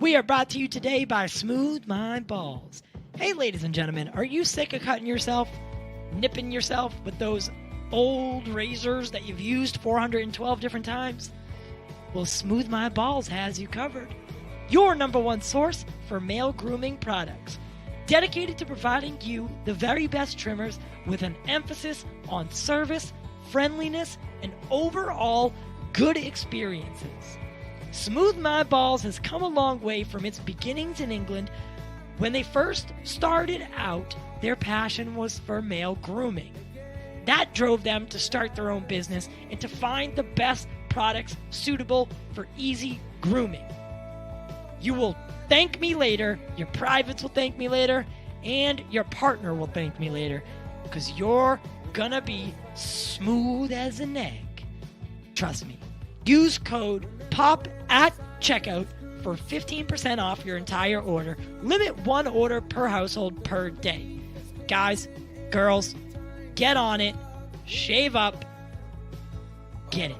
We are brought to you today by Smooth My Balls. Hey, ladies and gentlemen, are you sick of cutting yourself, nipping yourself with those old razors that you've used 412 different times? Well, Smooth My Balls has you covered. Your number one source for male grooming products. Dedicated to providing you the very best trimmers with an emphasis on service, friendliness, and overall good experiences. Smooth My Balls has come a long way from its beginnings in England. When they first started out, their passion was for male grooming. That drove them to start their own business and to find the best products suitable for easy grooming. You will thank me later, your privates will thank me later, and your partner will thank me later, because you're gonna be smooth as an egg. Trust me. Use code POP at checkout for 15% off your entire order. Limit one order per household per day. Guys, girls, get on it. Shave up. Get it.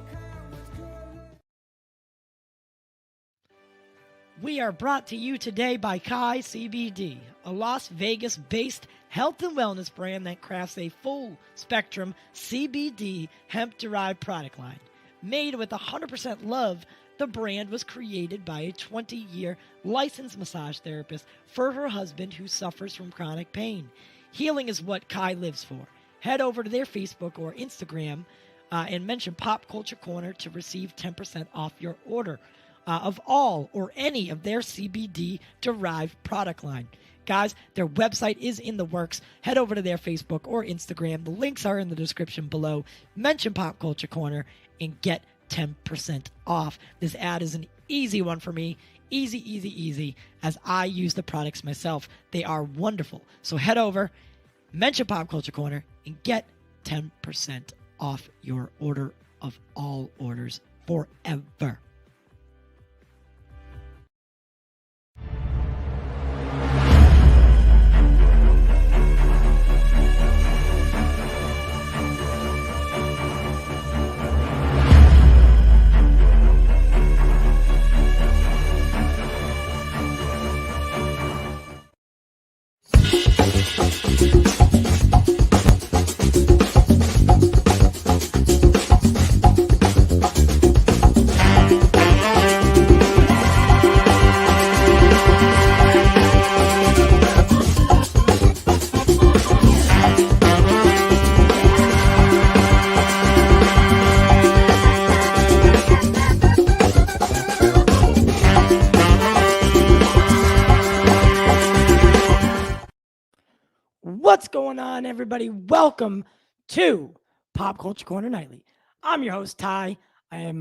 We are brought to you today by Kai CBD, a Las Vegas-based health and wellness brand that crafts a full-spectrum CBD hemp-derived product line. Made with 100% love, the brand was created by a 20-year licensed massage therapist for her husband who suffers from chronic pain. Healing is what Kai lives for. Head over to their Facebook or Instagram and mention Pop Culture Corner to receive 10% off your order of all or any of their CBD-derived product line. Guys, their website is in the works. Head over to their Facebook or Instagram. The links are in the description below. Mention Pop Culture Corner and get 10% off. This ad is an easy one for me. Easy, as I use the products myself. They are wonderful. So head over, mention Pop Culture Corner, and get 10% off your order of all orders forever. What's going on, everybody? Welcome to Pop Culture Corner Nightly. I'm your host, Ty. I am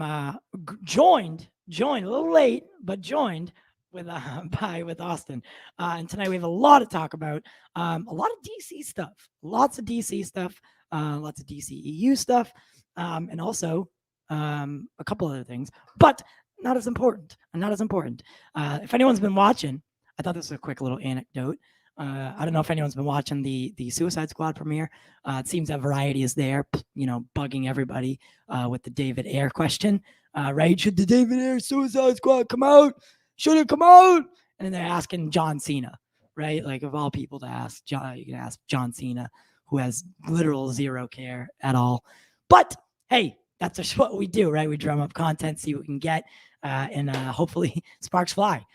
joined a little late, but joined with Austin. And tonight we have a lot to talk about. A lot of DC stuff, lots of DC stuff, lots of DCEU stuff, and also a couple other things, but not as important. If anyone's been watching, I thought this was a quick little anecdote. I don't know if anyone's been watching the Suicide Squad premiere. It seems that Variety is there, bugging everybody with the David Ayer question. Right? Should the David Ayer Suicide Squad come out? Should it come out? And then they're asking John Cena, right? Like, of all people to ask, you can ask John Cena, who has literal zero care at all. But hey, that's just what we do, right? We drum up content, see what we can get, and hopefully sparks fly.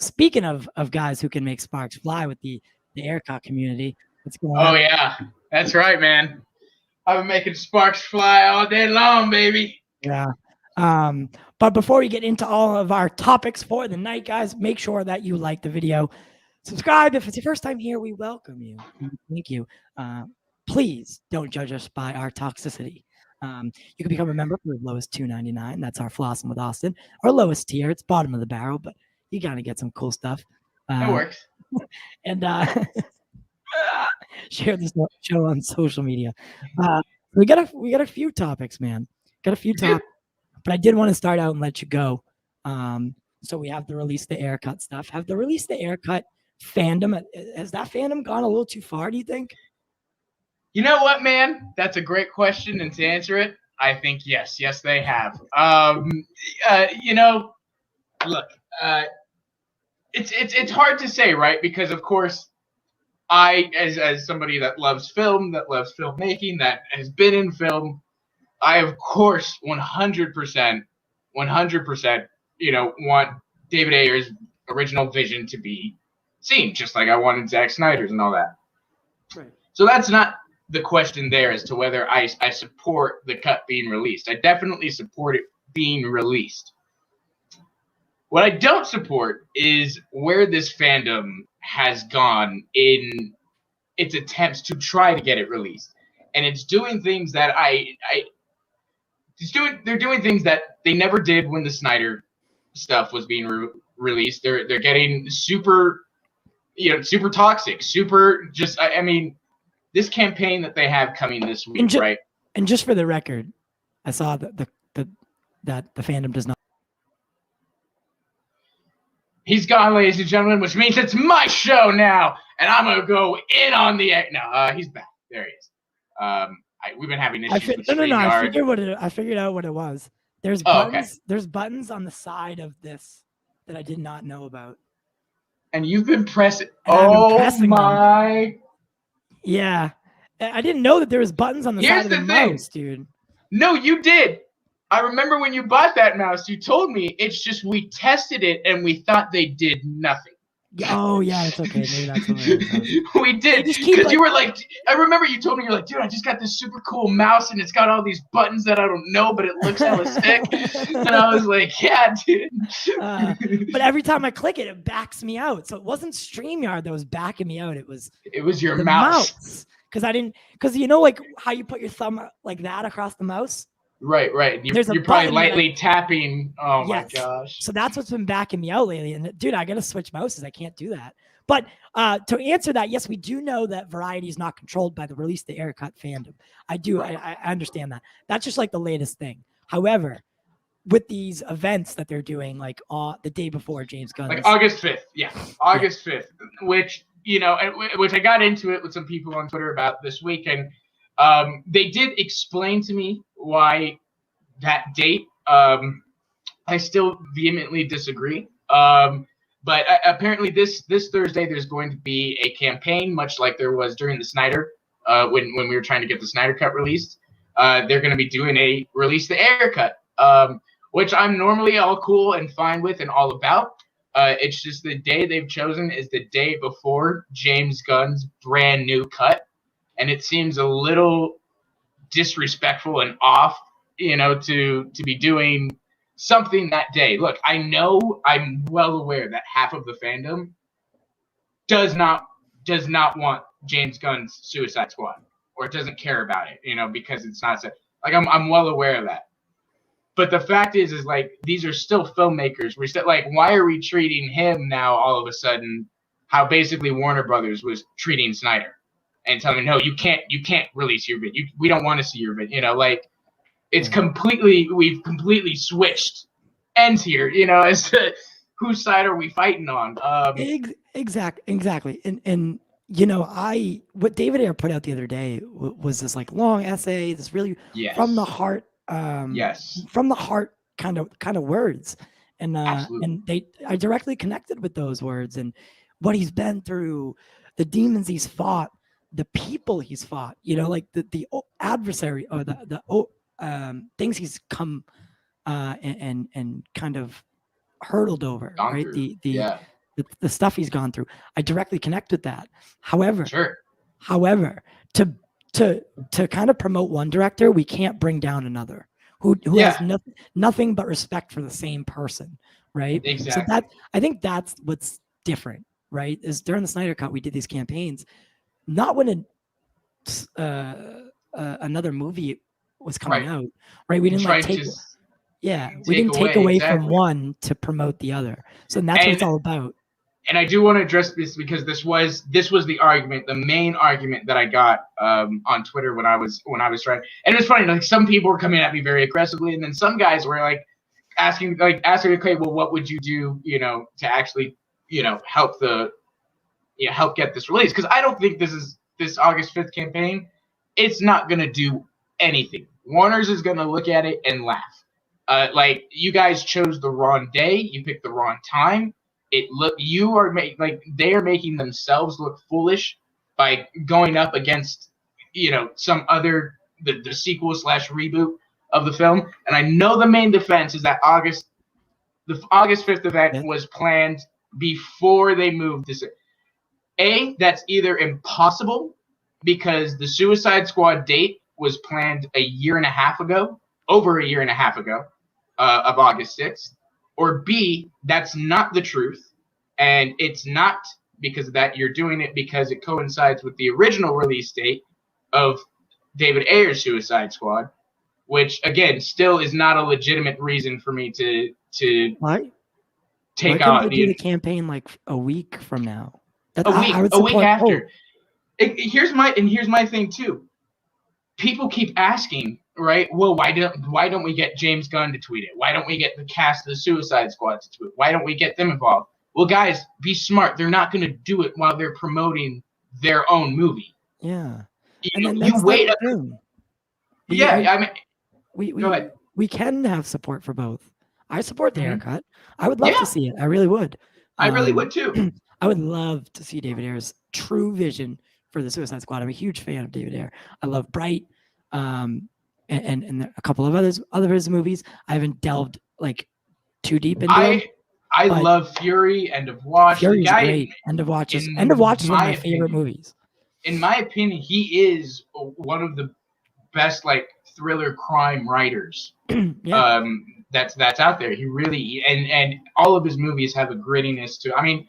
Speaking of guys who can make sparks fly with the Ayer Cut community, what's going on? Oh, yeah. That's right, man. I've been making sparks fly all day long, baby. Yeah. But before we get into all of our topics for the night, guys, make sure that you like the video. Subscribe. If it's your first time here, we welcome you. Thank you. Please don't judge us by our toxicity. You can become a member for as low as $2.99. That's our Flossing with Austin. Our lowest tier. It's bottom of the barrel, but you gotta get some cool stuff. That works. And share this show on social media. We got a few topics, man. But I did want to start out and let you go. So we have to release the Ayercut stuff. Have the release the Ayercut fandom. Has that fandom gone a little too far, do you think? You know what, man? That's a great question, and to answer it, I think yes, they have. look, it's hard to say, right? Because of course, I as somebody that loves film, that loves filmmaking, that has been in film, I of course 100%, want David Ayer's original vision to be seen, just like I wanted Zack Snyder's and all that. Right. So that's not the question there as to whether I support the cut being released. I definitely support it being released. What I don't support is where this fandom has gone in its attempts to try to get it released. And it's doing things that they're doing things that they never did when the Snyder stuff was being released. They're getting super, super toxic, super just, I mean, this campaign that they have coming this week, right? And just for the record, I saw that the fandom does not. He's gone, ladies and gentlemen, which means it's my show now, and I'm gonna go in on the. No, he's back. There he is. We've been having issues with StreamYard. I figured out what it was. There's buttons. Okay. There's buttons on the side of this that I did not know about. And you've been pressing. Oh my. Them. Yeah, I didn't know that there was buttons on the side of the mouse, dude. No, you did. I remember when you bought that mouse, you told me it's just we tested it and we thought they did nothing. Oh yeah, it's okay. Maybe that's what it was. We did because you were like, I remember you told me, you're like, dude, I just got this super cool mouse and it's got all these buttons that I don't know, but it looks hella sick. And I was like, yeah, dude. But every time I click it, it backs me out. So it wasn't StreamYard that was backing me out. It was your mouse. Because like how you put your thumb like that across the mouse. Right. You're probably lightly tapping. Oh my gosh. So that's what's been backing me out lately. And dude, I got to switch mouses. I can't do that. But to answer that, yes, we do know that Variety is not controlled by the release of the Ayer Cut fandom. I do. I understand that. That's just like the latest thing. However, with these events that they're doing, like the day before James Gunn, like August 5th. Yeah, August 5th, which I got into it with some people on Twitter about this week, and they did explain to me why that date. I still vehemently disagree. But apparently this Thursday there's going to be a campaign, much like there was during the Snyder, when we were trying to get the Snydercut released. They're going to be doing a release the Ayercut, which I'm normally all cool and fine with and all about. It's just the day they've chosen is the day before James Gunn's brand new cut. And it seems a little disrespectful and off, to be doing something that day. Look, I'm well aware that half of the fandom does not want James Gunn's Suicide Squad, or doesn't care about it, because it's not like I'm well aware of that. But the fact is like these are still filmmakers. We're still like, why are we treating him now all of a sudden how basically Warner Brothers was treating Snyder and telling him, no, you can't release your vid. We don't want to see your vid. Like it's we've completely switched ends here, as to whose side are we fighting on. Exactly. And what David Ayer put out the other day was this like long essay, this really from the heart, from the heart kind of words. And I directly connected with those words and what he's been through, the demons he's fought, the people he's fought, like the adversary or the things he's come and kind of hurdled over, right? The stuff he's gone through. I directly connect with that. However, to kind of promote one director, we can't bring down another who has nothing but respect for the same person, right? Exactly. So I think that's what's different, right? Is during the Snydercut we did these campaigns, not when another movie was coming out, right? We didn't we didn't take away from one to promote the other. So that's what it's all about. And I do want to address this because this was the argument, the main argument that I got on Twitter when I was trying. And it was funny, like some people were coming at me very aggressively, and then some guys were like asking, okay, well, what would you do, to actually, help help get this released? Because I don't think this August 5th campaign, it's not gonna do anything. Warner's is gonna look at it and laugh. Like you guys chose the wrong day, you picked the wrong time. They are making themselves look foolish by going up against some other the sequel / reboot of the film. And I know the main defense is that the August 5th event was planned before they moved this. That's either impossible because the Suicide Squad date was planned over a year and a half ago, of August 6th, or B, that's not the truth, and it's not because of that. You're doing it because it coincides with the original release date of David Ayer's Suicide Squad, which, again, still is not a legitimate reason for me to Why? take Why on couldn't they do the campaign like a week from now? A week after. Here's my thing too. People keep asking, right? Well, why don't we get James Gunn to tweet it? Why don't we get the cast of the Suicide Squad to tweet? Why don't we get them involved? Well, guys, be smart. They're not going to do it while they're promoting their own movie. Yeah. You wait. Go ahead. We can have support for both. I support the Ayer Cut. I would love to see it. I really would. I really would too. I would love to see David Ayer's true vision for the Suicide Squad. I'm a huge fan of David Ayer. I love Bright, and a couple of other of his movies. I haven't delved like too deep into them. I love Fury, End of Watch. Fury's great. End of Watch is one of my favorite movies. In my opinion, he is one of the best like thriller crime writers. That's out there. He really and all of his movies have a grittiness to. I mean,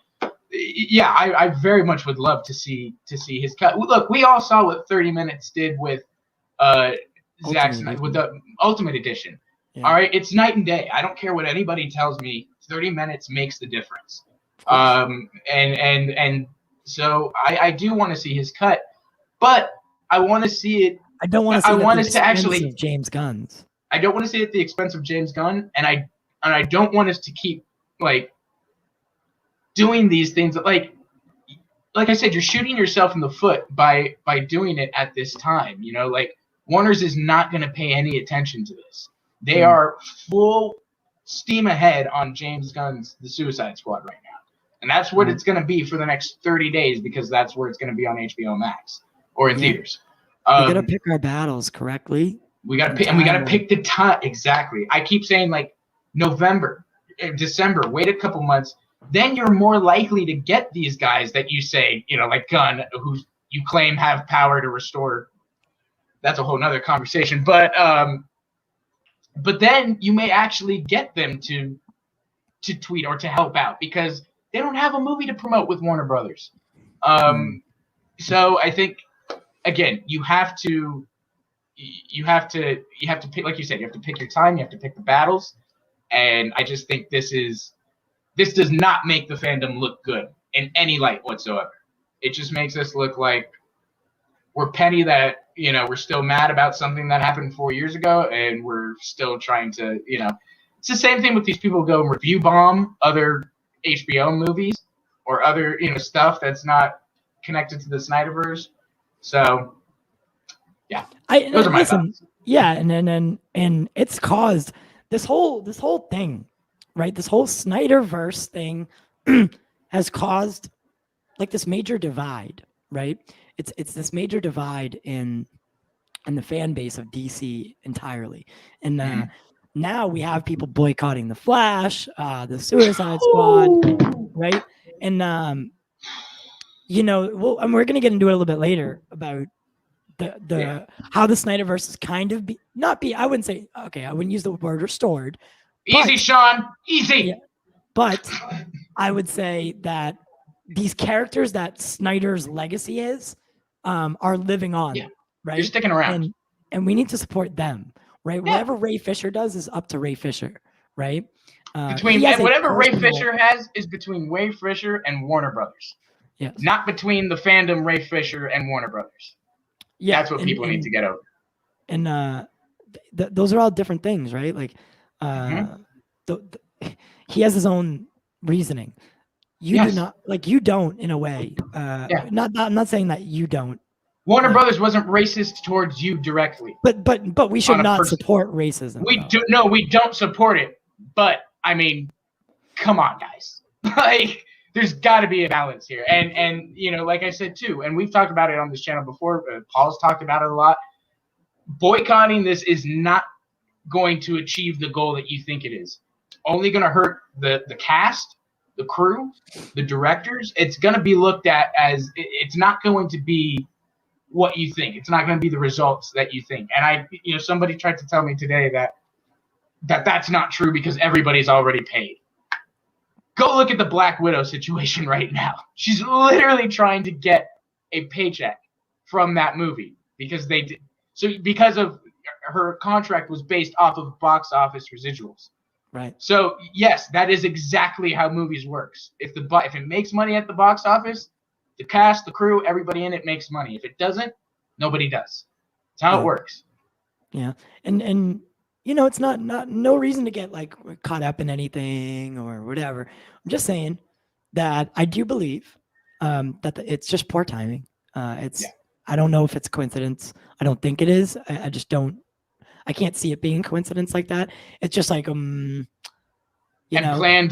yeah, I very much would love to see his cut. Look, we all saw what 30 Minutes did with Zack Snyder with the Ultimate Edition. Yeah. All right, it's night and day. I don't care what anybody tells me. 30 minutes makes the difference. And so I do want to see his cut, but I want to see it. I don't want to see it at the expense of James Gunn's. I don't want to see it at the expense of James Gunn, and I don't want us to keep like doing these things that like I said, you're shooting yourself in the foot by doing it at this time. Like Warner's is not going to pay any attention to this. They are full steam ahead on James Gunn's The Suicide Squad right now. And that's what it's going to be for the next 30 days because that's where it's going to be on HBO Max or in theaters. We got to pick our battles correctly. We got to pick, and we got to pick the time. Exactly. I keep saying like November, December, wait a couple months. Then you're more likely to get these guys that you say, like Gunn, who you claim have power to restore. That's a whole nother conversation. But then you may actually get them to tweet or to help out because they don't have a movie to promote with Warner Brothers. So I think, again, you have to pick, like you said, you have to pick your time, you have to pick the battles. And I just think this does not make the fandom look good in any light whatsoever. It just makes us look like we're petty that, we're still mad about something that happened 4 years ago and we're still trying to, it's the same thing with these people who go and review bomb other HBO movies or other, stuff that's not connected to the Snyderverse. So, yeah, those are my thoughts. Yeah, and it's caused this whole thing, right? This whole Snyderverse thing has caused like this major divide, right? It's this major divide in the fan base of DC entirely, and now we have people boycotting the Flash, the Suicide Squad, right? And and we're gonna get into it a little bit later about the how the Snyderverse is kind of I wouldn't say I wouldn't use the word restored. Easy, Sean, easy. Yeah, but I would say that these characters that Snyder's legacy is are living on, right? You're sticking around, and we need to support them, right? Yeah. Whatever Ray Fisher does is up to Ray Fisher, right? Whatever Ray Fisher has is between Ray Fisher and Warner Brothers. Yes. Not between the fandom Ray Fisher and Warner Brothers. Yeah, that's what people need to get over. And those are all different things, right? Like, he has his own reasoning. You do not, like, you don't in a way. I'm not saying that you don't Warner Brothers wasn't racist towards you directly. But we should not support racism. We don't support it. But I mean, come on, guys. Like, there's got to be a balance here. And you know, like I said too, and we've talked about it on this channel before. Paul's talked about it a lot. Boycotting this is not going to achieve the goal that you think it is. It's only going to hurt the cast, the crew, the directors. It's going to be looked at as it's not going to be what you think. It's not going to be the results that you think. And somebody tried to tell me today that's not true because everybody's already paid. Go look at the Black Widow situation right now. She's literally trying to get a paycheck from that movie because they did. So because of her contract was based off of box office residuals. Right. So yes, that is exactly how movies works. If it makes money at the box office, the cast, the crew, everybody in it makes money. If it doesn't, nobody does. That's how it works. Yeah. And it's not no reason to get like caught up in anything or whatever. I'm just saying that I do believe that it's just poor timing. I don't know if it's a coincidence. I don't think it is. I just don't. I can't see it being a coincidence like that. It's just like planned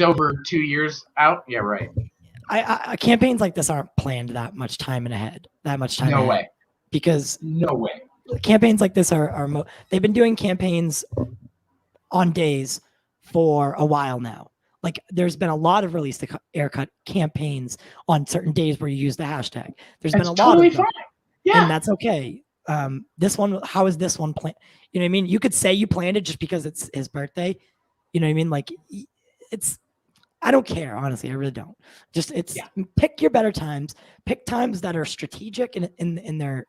over 2 years out. Yeah, right. I campaigns like this aren't planned that much time ahead. No way. Because no way. Campaigns like this they've been doing campaigns on days for a while now. Like there's been a lot of release the Ayercut campaigns on certain days where you use the hashtag. There's been a lot of them. Yeah. And that's okay. This one, how is this one planned? You know what I mean? You could say you planned it just because it's his birthday. You know what I mean? Like I don't care, honestly. I really don't. Pick your better times. Pick times that are strategic in their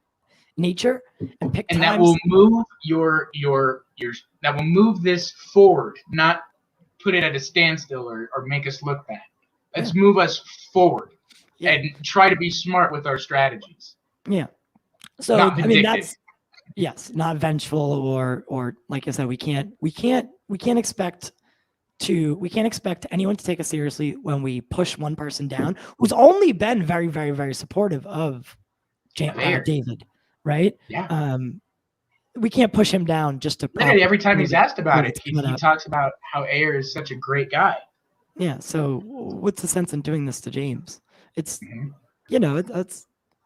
nature, and pick times that will move that will move this forward, not put it at a standstill or make us look bad. Let's move us forward and try to be smart with our strategies. Yeah. So I mean that's not vengeful or like I said, we can't expect anyone to take us seriously when we push one person down who's only been very, very, very supportive of David, right? Yeah. We can't push him down just to. Every time he's asked about it, he talks about how Ayer is such a great guy. Yeah. So what's the sense in doing this to James? It's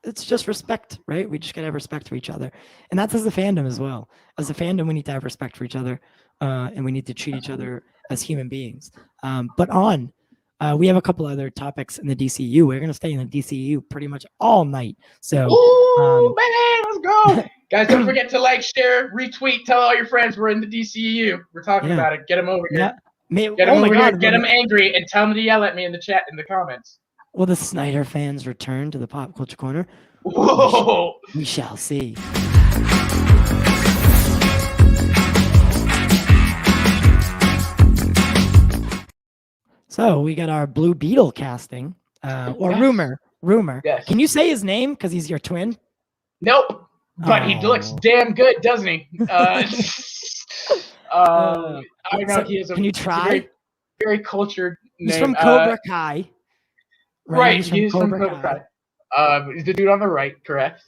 it's just respect, right? We just gotta have respect for each other, and that's as a fandom as well. As a fandom, we need to have respect for each other, and we need to treat each other as human beings. We have a couple other topics in the DCEU. We're gonna stay in the DCEU pretty much all night. So, man, let's go, guys! Don't forget to like, share, retweet, tell all your friends we're in the DCEU. We're talking about it. Get them over here. Get them over here. Get them angry and tell them to yell at me in the chat in the comments. Will the Snyder fans return to the Pop Culture Corner? Whoa! We shall see. So we got our Blue Beetle casting, rumor. Yes. Can you say his name because he's your twin? Nope. But he looks damn good, doesn't he? I know he is. Can you try? Very, very cultured name. He's from Cobra Kai. Right, he's from Cobra Kai. Is the dude on the right, correct?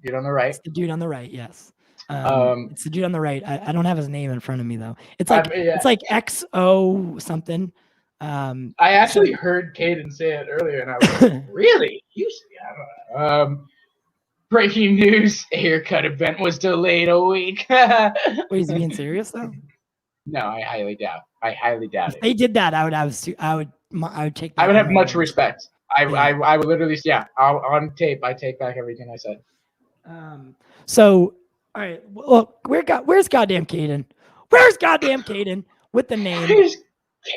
Dude on the right. It's the dude on the right, yes. It's the dude on the right. I don't have his name in front of me though. It's like it's like XO something. I actually heard Caden say it earlier, and I was like, really? You see, I don't know. Breaking news: Ayercut event was delayed a week. Wait, is he being serious though? No, I highly doubt. If they did that, I would take that. I would have much respect. I would literally, on tape, I take back everything I said. So, all right, look, where's goddamn Caden? Where's goddamn Caden with the name? Where's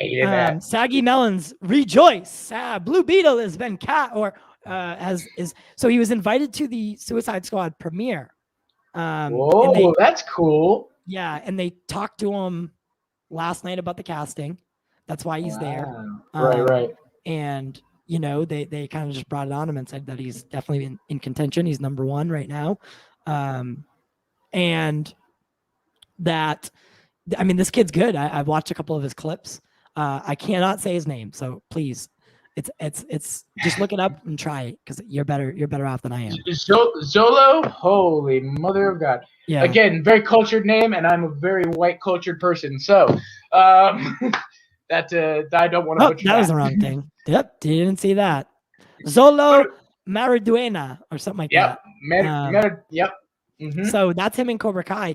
Caden Saggy Melons, rejoice! Blue Beetle has been so he was invited to the Suicide Squad premiere. Whoa, that's cool. Yeah, and they talked to him last night about the casting. That's why he's there. Right. And they kind of just brought it on him and said that he's definitely in contention. He's number one right now. And that, I mean, this kid's good. I've watched a couple of his clips. I cannot say his name, so please, It's just look it up and try it because you're better off than I am. Zolo, holy mother of God! Yeah. Again, very cultured name, and I'm a very white cultured person, so that I don't want to butcher. That was the wrong thing. Yep, didn't see that. Zolo Maraduena or something like that. Yep. Mm-hmm. So that's him in Cobra Kai.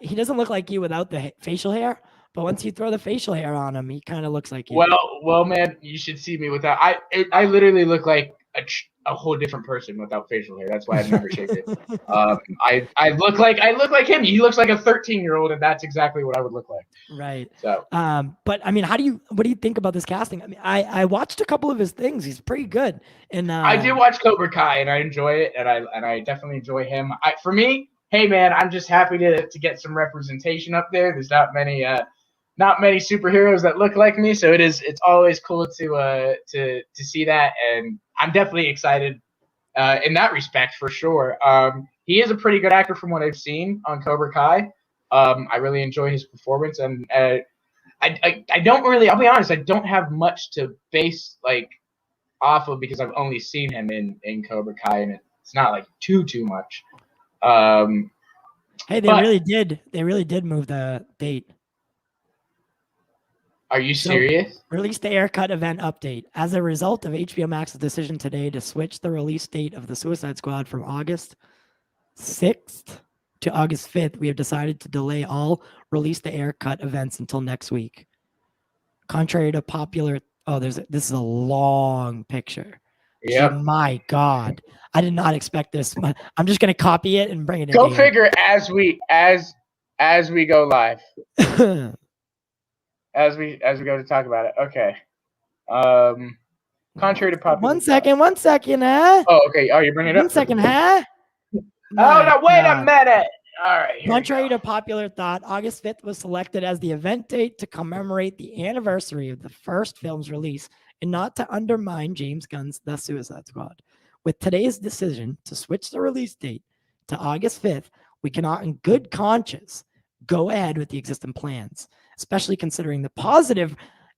He doesn't look like you without the facial hair, but once you throw the facial hair on him, he kind of looks like you. Well, man, you should see me without. I literally look like a whole different person without facial hair. That's why I've never shaved it. I look like him. He looks like a 13-year-old, and that's exactly what I would look like. Right. So, but I mean, what do you think about this casting? I mean, I watched a couple of his things. He's pretty good. And I did watch Cobra Kai, and I enjoy it, and I definitely enjoy him. For me, hey man, I'm just happy to get some representation up there. There's not many superheroes that look like me, so it's always cool to see that, and I'm definitely excited in that respect for sure. He is a pretty good actor from what I've seen on Cobra Kai. I really enjoy his performance, and I don't really. I'll be honest, I don't have much to base like off of because I've only seen him in Cobra Kai, and it's not like too much. Hey, they really did move the date. Are you serious? Released the Ayer Cut event update. As a result of HBO Max's decision today to switch the release date of the Suicide Squad from August 6th to August 5th, we have decided to delay all Release the Ayer Cut events until next week. Contrary to popular... Oh, this is a long picture. Yeah. My God. I did not expect this. I'm just going to copy it and bring it in. Go figure as we go live. As we go to talk about it. Okay. Contrary to popular... One second, huh? Oh, okay. Oh, you're bringing it up? 1 second, huh? Oh, no, wait a minute. All right. Contrary to popular thought, August 5th was selected as the event date to commemorate the anniversary of the first film's release and not to undermine James Gunn's The Suicide Squad. With today's decision to switch the release date to August 5th, we cannot in good conscience go ahead with the existing plans, especially considering the positive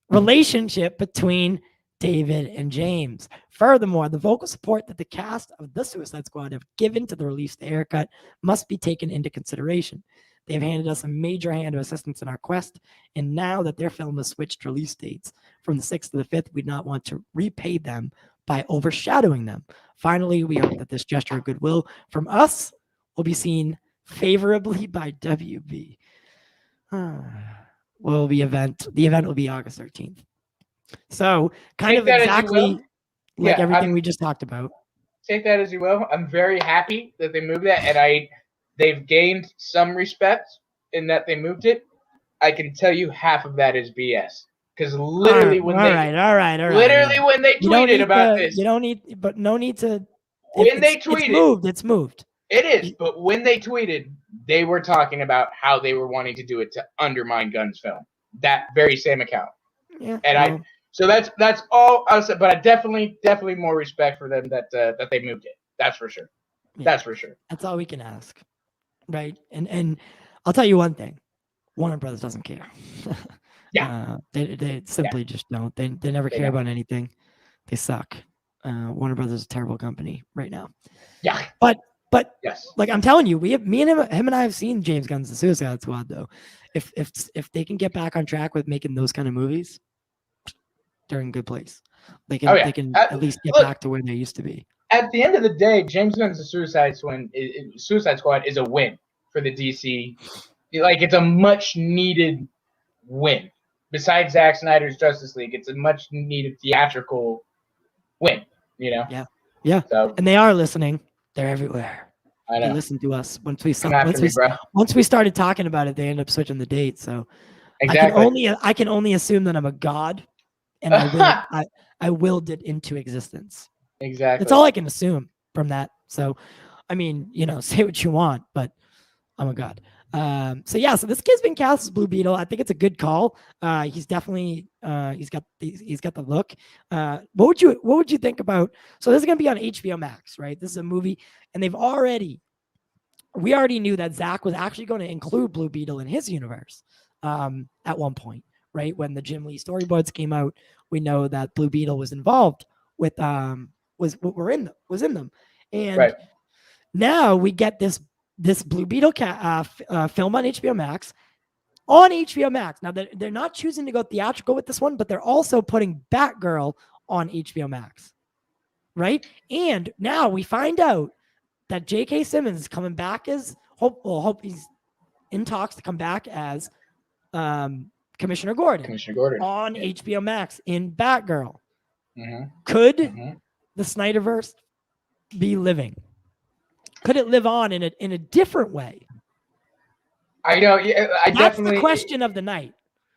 relationship between David and James. Furthermore, the vocal support that the cast of The Suicide Squad have given to the release of the Ayer Cut must be taken into consideration. They have handed us a major hand of assistance in our quest, and now that their film has switched release dates from the 6th to the 5th, we do not want to repay them by overshadowing them. Finally, we hope that this gesture of goodwill from us will be seen favorably by WB. The event will be August 13th. So kind of exactly like everything we just talked about. Take that as you will. I'm very happy that they moved that, and they've gained some respect in that they moved it. I can tell you half of that is BS. Because literally when they tweeted about this. You don't need, but no need to. When they tweeted. It's moved. It is, but when they tweeted, they were talking about how they were wanting to do it to undermine Gunn's film. That very same account. Yeah. And so that's all I said, but I definitely more respect for them that they moved it. That's for sure. Yeah. That's for sure. That's all we can ask. Right. And I'll tell you one thing. Warner Brothers doesn't care. Yeah. They simply just don't. They never care about anything. They suck. Warner Brothers is a terrible company right now. Yeah. But yes, like I'm telling you, me and him and I have seen James Gunn's The Suicide Squad though. If they can get back on track with making those kind of movies, they're in a good place. They can at least get back to where they used to be. At the end of the day, James Gunn's The Suicide Squad is a win for the DC. Like, it's a much needed win. Besides Zack Snyder's Justice League, it's a much needed theatrical win. You know? Yeah. So, and they are listening. They're everywhere. I know. They listen to us. Once we started talking about it, they end up switching the date. So exactly. I can only assume that I'm a god, and I willed it into existence. Exactly. That's all I can assume from that. So, I mean, say what you want, but I'm a god. So this kid's been cast as Blue Beetle. I think it's a good call. He's definitely he's got the look. What would you think about? So this is gonna be on HBO Max, right? This is a movie, and we already knew that Zack was actually going to include Blue Beetle in his universe at one point, right? When the Jim Lee storyboards came out, we know that Blue Beetle was involved with was in them, and Right. now we get this Blue Beetle film on HBO Max. On HBO Max. Now they're not choosing to go theatrical with this one, but they're also putting Batgirl on HBO Max, right? And now we find out that J.K. Simmons is coming back as hope he's in talks to come back as Commissioner Gordon on HBO Max in Batgirl. Could the Snyderverse be living? Could it live on in a different way? I know. Yeah, That's the question of the night.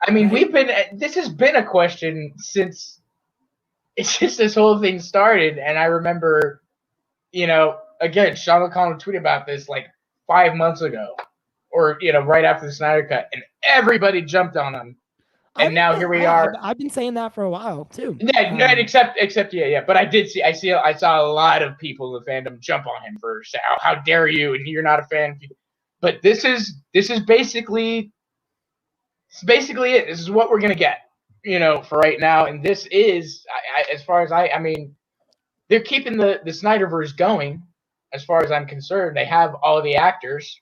I mean, right? This has been a question since this whole thing started, and I remember, again, Sean O'Connell tweeted about this like 5 months ago, or right after the Snyder Cut, and everybody jumped on him. And now here we are. I've been saying that for a while too. Yeah, except yeah. But I saw a lot of people in the fandom jump on him for how dare you, and you're not a fan. But this is basically it. This is what we're gonna get, for right now. And this is, as far as I mean, they're keeping the Snyderverse going. As far as I'm concerned, they have all the actors,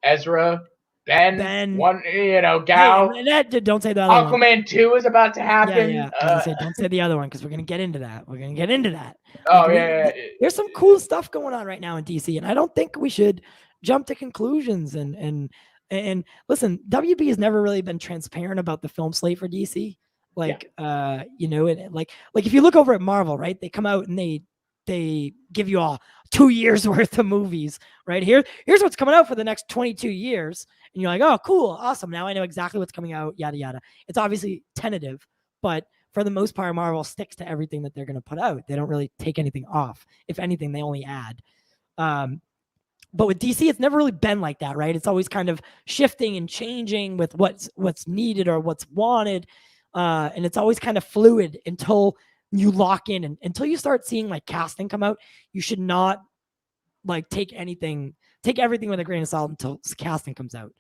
Ezra. Ben, one, Gal. Hey, don't say the other Aquaman one. 2 is about to happen. Yeah. Don't say the other one because we're gonna get into that. Oh, There's some cool stuff going on right now in DC, and I don't think we should jump to conclusions. And listen, WB has never really been transparent about the film slate for DC. Like if you look over at Marvel, right? They come out and they give you all 2 years worth of movies, right? Here's what's coming out for the next 22 years. And you're like, oh, cool, awesome. Now I know exactly what's coming out, yada, yada. It's obviously tentative, but for the most part, Marvel sticks to everything that they're going to put out. They don't really take anything off. If anything, they only add. But with DC, it's never really been like that, right? It's always kind of shifting and changing with what's needed or what's wanted. And it's always kind of fluid until you lock in, and until you start seeing like casting come out. You should not like take everything with a grain of salt until casting comes out.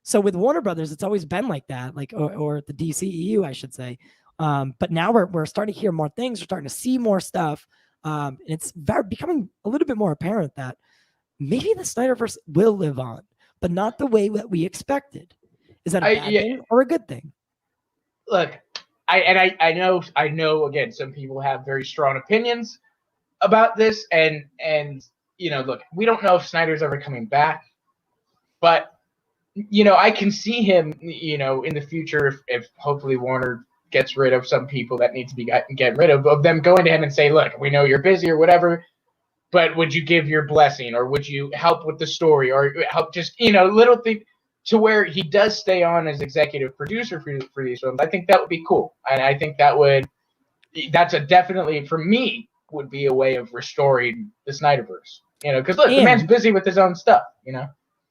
So with Warner Brothers, it's always been like that, like or the DCEU, I should say. But now we're starting to hear more things. We're starting to see more stuff. And it's becoming a little bit more apparent that maybe the Snyderverse will live on, but not the way that we expected. Is that a bad thing or a good thing? Look, I know again, some people have very strong opinions about this, and look, we don't know if Snyder's ever coming back, but I can see him, in the future if hopefully Warner gets rid of some people that need to be get rid of them going to him and say, look, we know you're busy or whatever, but would you give your blessing, or would you help with the story, or help just little thing to where he does stay on as executive producer for these films? I think that would be cool, and I think that's definitely, for me, would be a way of restoring the Snyderverse. Because look, the man's busy with his own stuff.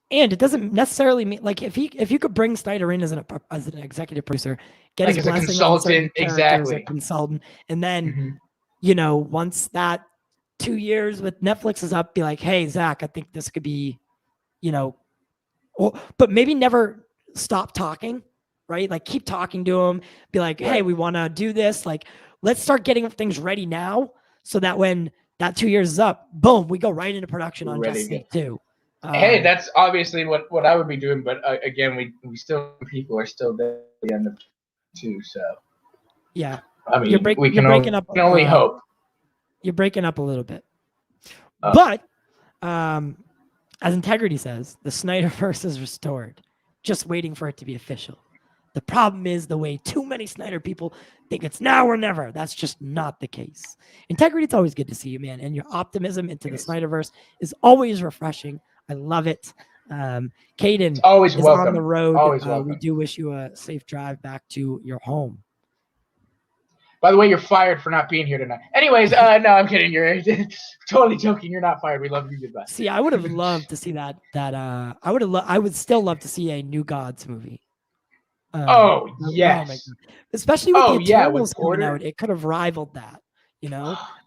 And it doesn't necessarily mean like if you could bring Snyder in as an executive producer, get his blessing, consultant, exactly, a consultant, and then once that 2 years with Netflix is up, be like, hey, Zack, I think this could be, but maybe never stop talking, right? Like keep talking to him, be like, hey, we want to do this. Like, let's start getting things ready now, so that when that 2 years is up, boom, we go right into production on Justice League 2. Hey, that's obviously what I would be doing, but again, we still, people are still there at the end of 2, so yeah. I mean, we can only hope. You're breaking up a little bit, but as Integrity says, the Snyderverse is restored, just waiting for it to be official. The problem is the way too many Snyder people think it's now or never. That's just not the case. Integrity, it's always good to see you, man. And your optimism into the Snyderverse is always refreshing. I love it. Caden always is welcome. On the road. Always welcome. We do wish you a safe drive back to your home. By the way, you're fired for not being here tonight. Anyways, no, I'm kidding. You're totally joking. You're not fired. We love you. Goodbye. See, I would have loved to see that. I would still love to see a New Gods movie. Yes. Especially with the Eternals coming out, it could have rivaled that.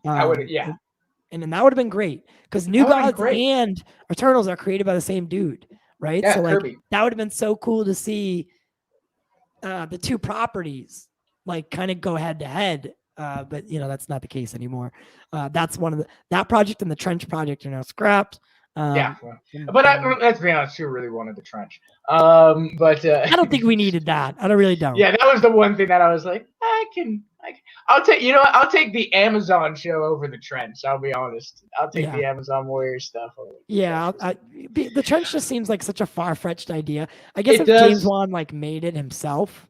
I would. Yeah. And then that would have been great because New Gods and Eternals are created by the same dude, right? Yeah, so like Kirby. that would have been so cool to see the two properties like kind of go head to head. But that's not the case anymore. That's one of that project and the Trench project are now scrapped. Yeah, but let's be honest, who really wanted the Trench? But I don't think we needed that. I really don't. Yeah, that was the one thing that I was like, I'll take. You know what? I'll take the Amazon show over the Trench. I'll be honest. I'll take the Amazon Warrior stuff over. The Trench just seems like such a far-fetched idea. I guess if James Wan like made it himself.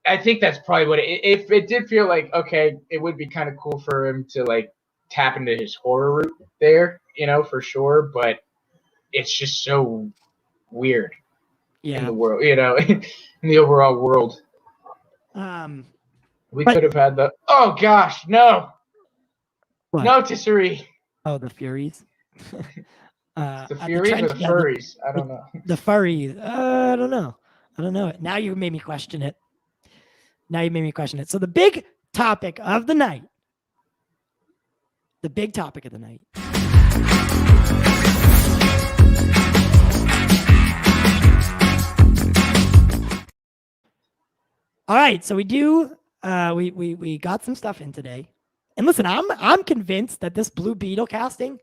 I think that's probably what if it did feel like, okay, it would be kind of cool for him to like tap into his horror route there, for sure. But it's just so weird in the world, in the overall world. We could have had oh gosh, no. What? No, Tisserie. Oh, the Furies. The Furies or the Furries? I don't know. The Furries. I don't know it. Now you made me question it. So the big topic of the night. All right, so we got some stuff in today. And listen, I'm convinced that this Blue Beetle casting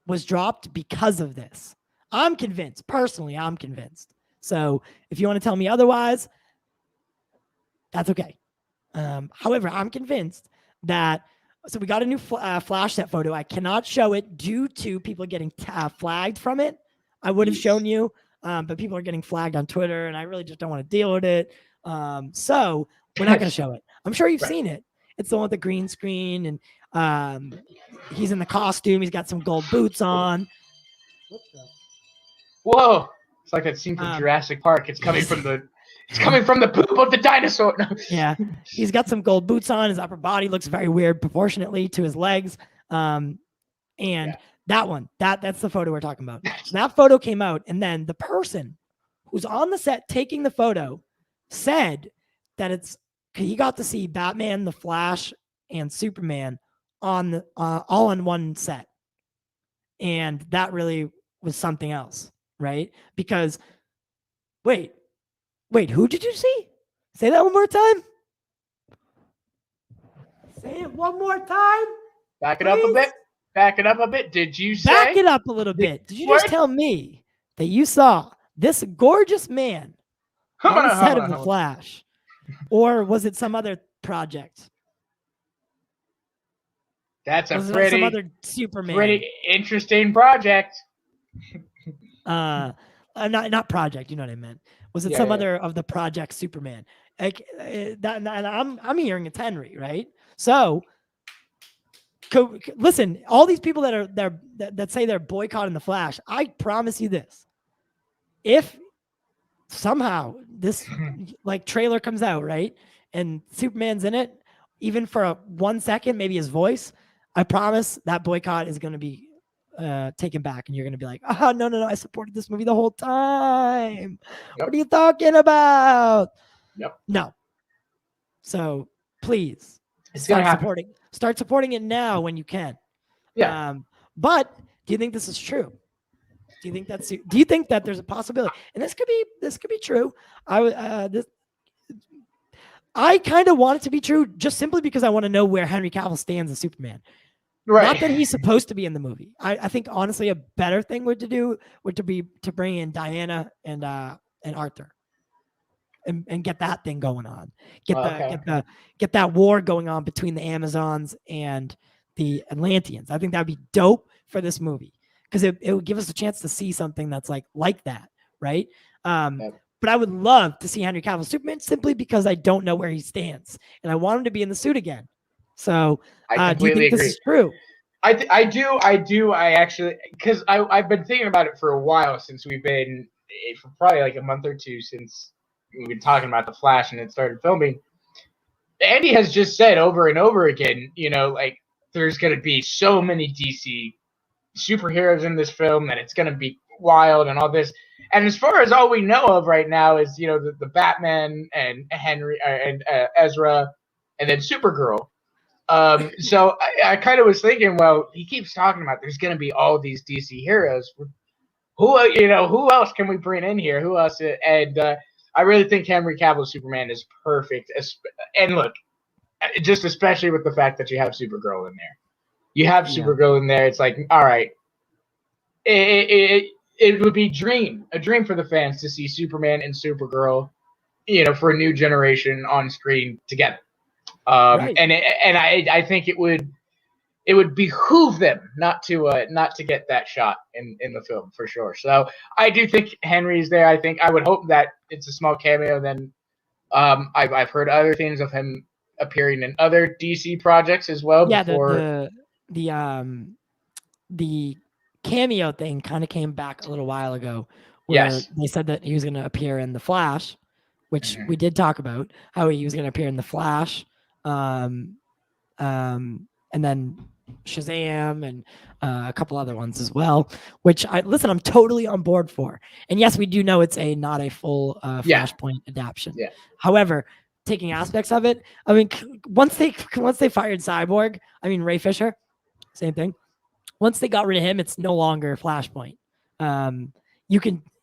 was dropped because of this. I'm convinced. Personally, I'm convinced. So if you want to tell me otherwise, that's okay. However, I'm convinced that so we got a new flash set photo. I cannot show it due to people getting flagged from it. I would have shown you, but people are getting flagged on Twitter, and I really just don't want to deal with it. So we're not going to show it. I'm sure you've seen it. It's the one with the green screen, and he's in the costume. He's got some gold boots on. Whoa! It's like that scene from Jurassic Park. It's coming from the poop of the dinosaur. No. Yeah, he's got some gold boots on. His upper body looks very weird proportionately to his legs. That one, that's the photo we're talking about. So that photo came out, and then the person who's on the set taking the photo said that he got to see Batman, the Flash, and Superman on all on one set, and that really was something else, right? Because wait, who did you see? Say that one more time. Say it one more time. Back it up a bit. Back it up a bit. Did you say? Back it up a little bit. Did you just tell me that you saw this gorgeous man on the set of The Flash? Or was it some other project? That's some other Superman. Pretty interesting project. Not project. You know what I meant. Was it some other of the project Superman? Like I'm hearing it's Henry, right? So, listen, all these people that say they're boycotting the Flash, I promise you this: if somehow this like trailer comes out, right, and Superman's in it, even for 1 second, maybe his voice, I promise that boycott is going to be taken back, and you're going to be like, oh, no, I supported this movie the whole time. Yep. What are you talking about? Yep. No. So please start supporting it now when you can. Yeah. But do you think this is true? Do you think that there's a possibility? And this could be true. I kind of want it to be true just simply because I want to know where Henry Cavill stands as Superman. Right. Not that he's supposed to be in the movie. I think honestly a better thing would be to bring in Diana and Arthur and get that thing going on. Get that war going on between the Amazons and the Atlanteans. I think that'd be dope for this movie because it would give us a chance to see something that's like that, right? But I would love to see Henry Cavill Superman simply because I don't know where he stands and I want him to be in the suit again. So, do you think this is true? I do. I actually, because I've been thinking about it for a while since we've been, for probably like a month or two since we've been talking about The Flash and it started filming. Andy has just said over and over again, like there's going to be so many DC superheroes in this film that it's going to be wild and all this. And as far as all we know of right now is, the Batman and Henry and Ezra and then Supergirl. So I kind of was thinking, well, he keeps talking about there's going to be all these DC heroes. Who else can we bring in here? Who else? And I really think Henry Cavill's Superman is perfect. And look, just especially with the fact that you have Supergirl in there. You have Supergirl in there. It's like, all right, it would be a dream for the fans to see Superman and Supergirl, for a new generation on screen together. Right. And I think it would behoove them not to get that shot in the film for sure. So I do think Henry's there. I would hope that it's a small cameo. Then I've heard other things of him appearing in other DC projects as well. Yeah, before the cameo thing kind of came back a little while ago, where they said that he was going to appear in The Flash, which we did talk about how he was going to appear in The Flash, and then Shazam and a couple other ones as well. Which I'm totally on board for. And yes, we do know it's not a full Flashpoint adaptation. Yeah. However, taking aspects of it, I mean, once they fired Cyborg, I mean Ray Fisher, same thing. Once they got rid of him, it's no longer Flashpoint.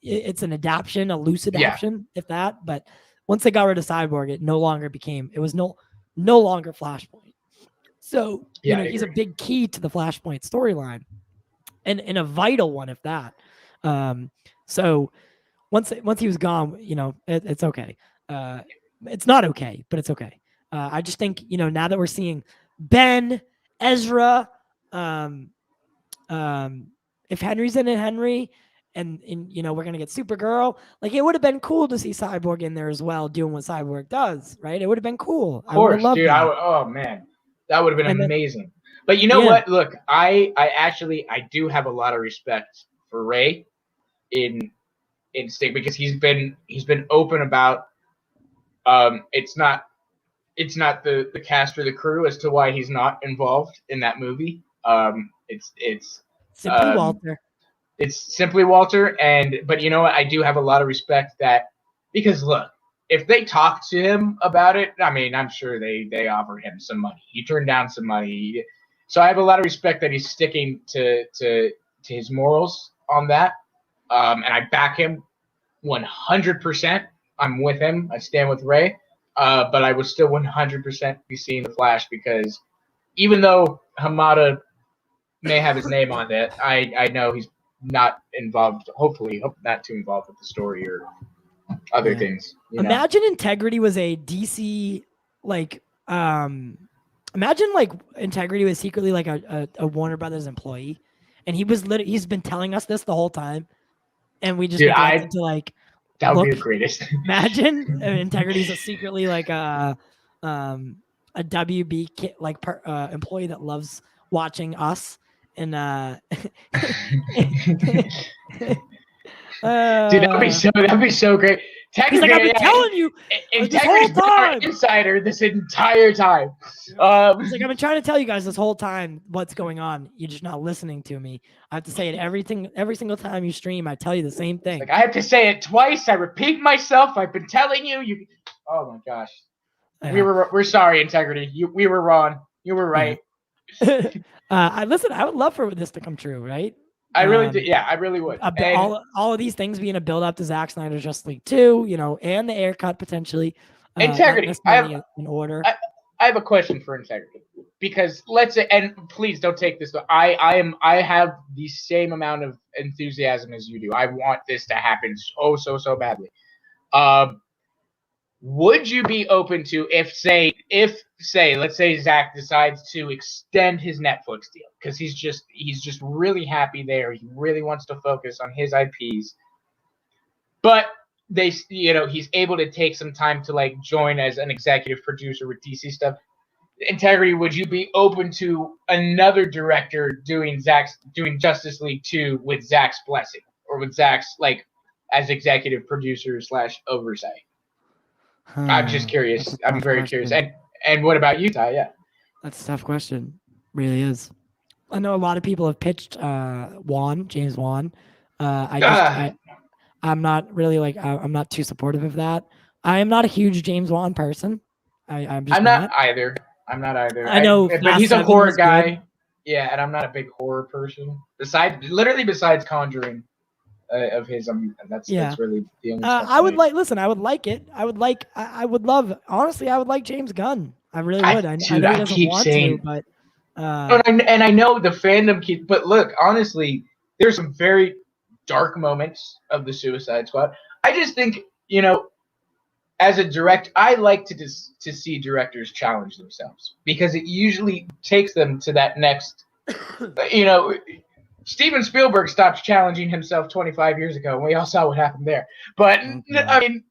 It's an adaptation, a loose adaptation, if that. But once they got rid of Cyborg, it no longer was no longer Flashpoint. So he's a big key to the Flashpoint storyline, and a vital one, if that. So once he was gone, it's okay. It's not okay, but it's okay. I just think now that we're seeing Ben, Ezra. If Henry's in it, Henry, and we're gonna get Supergirl. Like, it would have been cool to see Cyborg in there as well, doing what Cyborg does, right? It would have been cool. Of course, dude. Oh man, that would have been amazing. But you know what? Look, I do have a lot of respect for Ray in Stig, because he's been open about it's not the cast or the crew as to why he's not involved in that movie. It's simply Walter. It's simply Walter, but you know what? I do have a lot of respect because look, if they talk to him about it, I mean, I'm sure they offer him some money. He turned down some money, so I have a lot of respect that he's sticking to his morals on that, and I back him 100%. I'm with him. I stand with Ray, but I would still 100% be seeing the Flash, because even though Hamada may have his name on it, I know he's not involved. Hopefully, not too involved with the story or other things. Imagine Integrity was a DC imagine Integrity was secretly like a Warner Brothers employee, and he's been telling us this the whole time, and we just that would be the greatest. Imagine Integrity's a secretly like a WB employee that loves watching us. And dude, that'd be so great. He's like, I've been telling you this whole time. Insider this entire time. He's like, I've been trying to tell you guys this whole time what's going on. You're just not listening to me. I have to say it every single time you stream. I tell you the same thing. I have to say it twice. I repeat myself. I've been telling you. Oh my gosh. We're sorry, Integrity. We were wrong. You were right. I would love for this to come true, right? I really do. Yeah, I really would. All of these things being a build up to Zack Snyder's Justice League 2, and the Ayer Cut potentially. Integrity. In order. I have a question for Integrity, because let's say, and please don't take this. I have the same amount of enthusiasm as you do. I want this to happen so badly. Would you be open to if let's say Zack decides to extend his Netflix deal, because he's just really happy there. He really wants to focus on his IPs, but he's able to take some time to join as an executive producer with DC stuff. Integrity, would you be open to another director doing Justice League 2 with Zack's blessing, or with Zack's as executive producer / oversight? I'm just curious. I'm very curious. And what about you, Ty? Yeah, that's a tough question. Really is. I know a lot of people have pitched James Wan. I'm not really I'm not too supportive of that. I am not a huge James Wan person. I'm not either. I know, but he's a horror guy. Good. Yeah, and I'm not a big horror person. Besides Conjuring, of his. That's really the only stuff. I would like. Listen, I would like it. I would like. I would love. Honestly, I would like James Gunn. I really would. I know he doesn't want to, but. And I know the fandom keeps. But look, honestly, there's some very dark moments of the Suicide Squad. I just think, as a I like to see directors challenge themselves because it usually takes them to that next. Steven Spielberg stopped challenging himself 25 years ago, and we all saw what happened there. But I mean,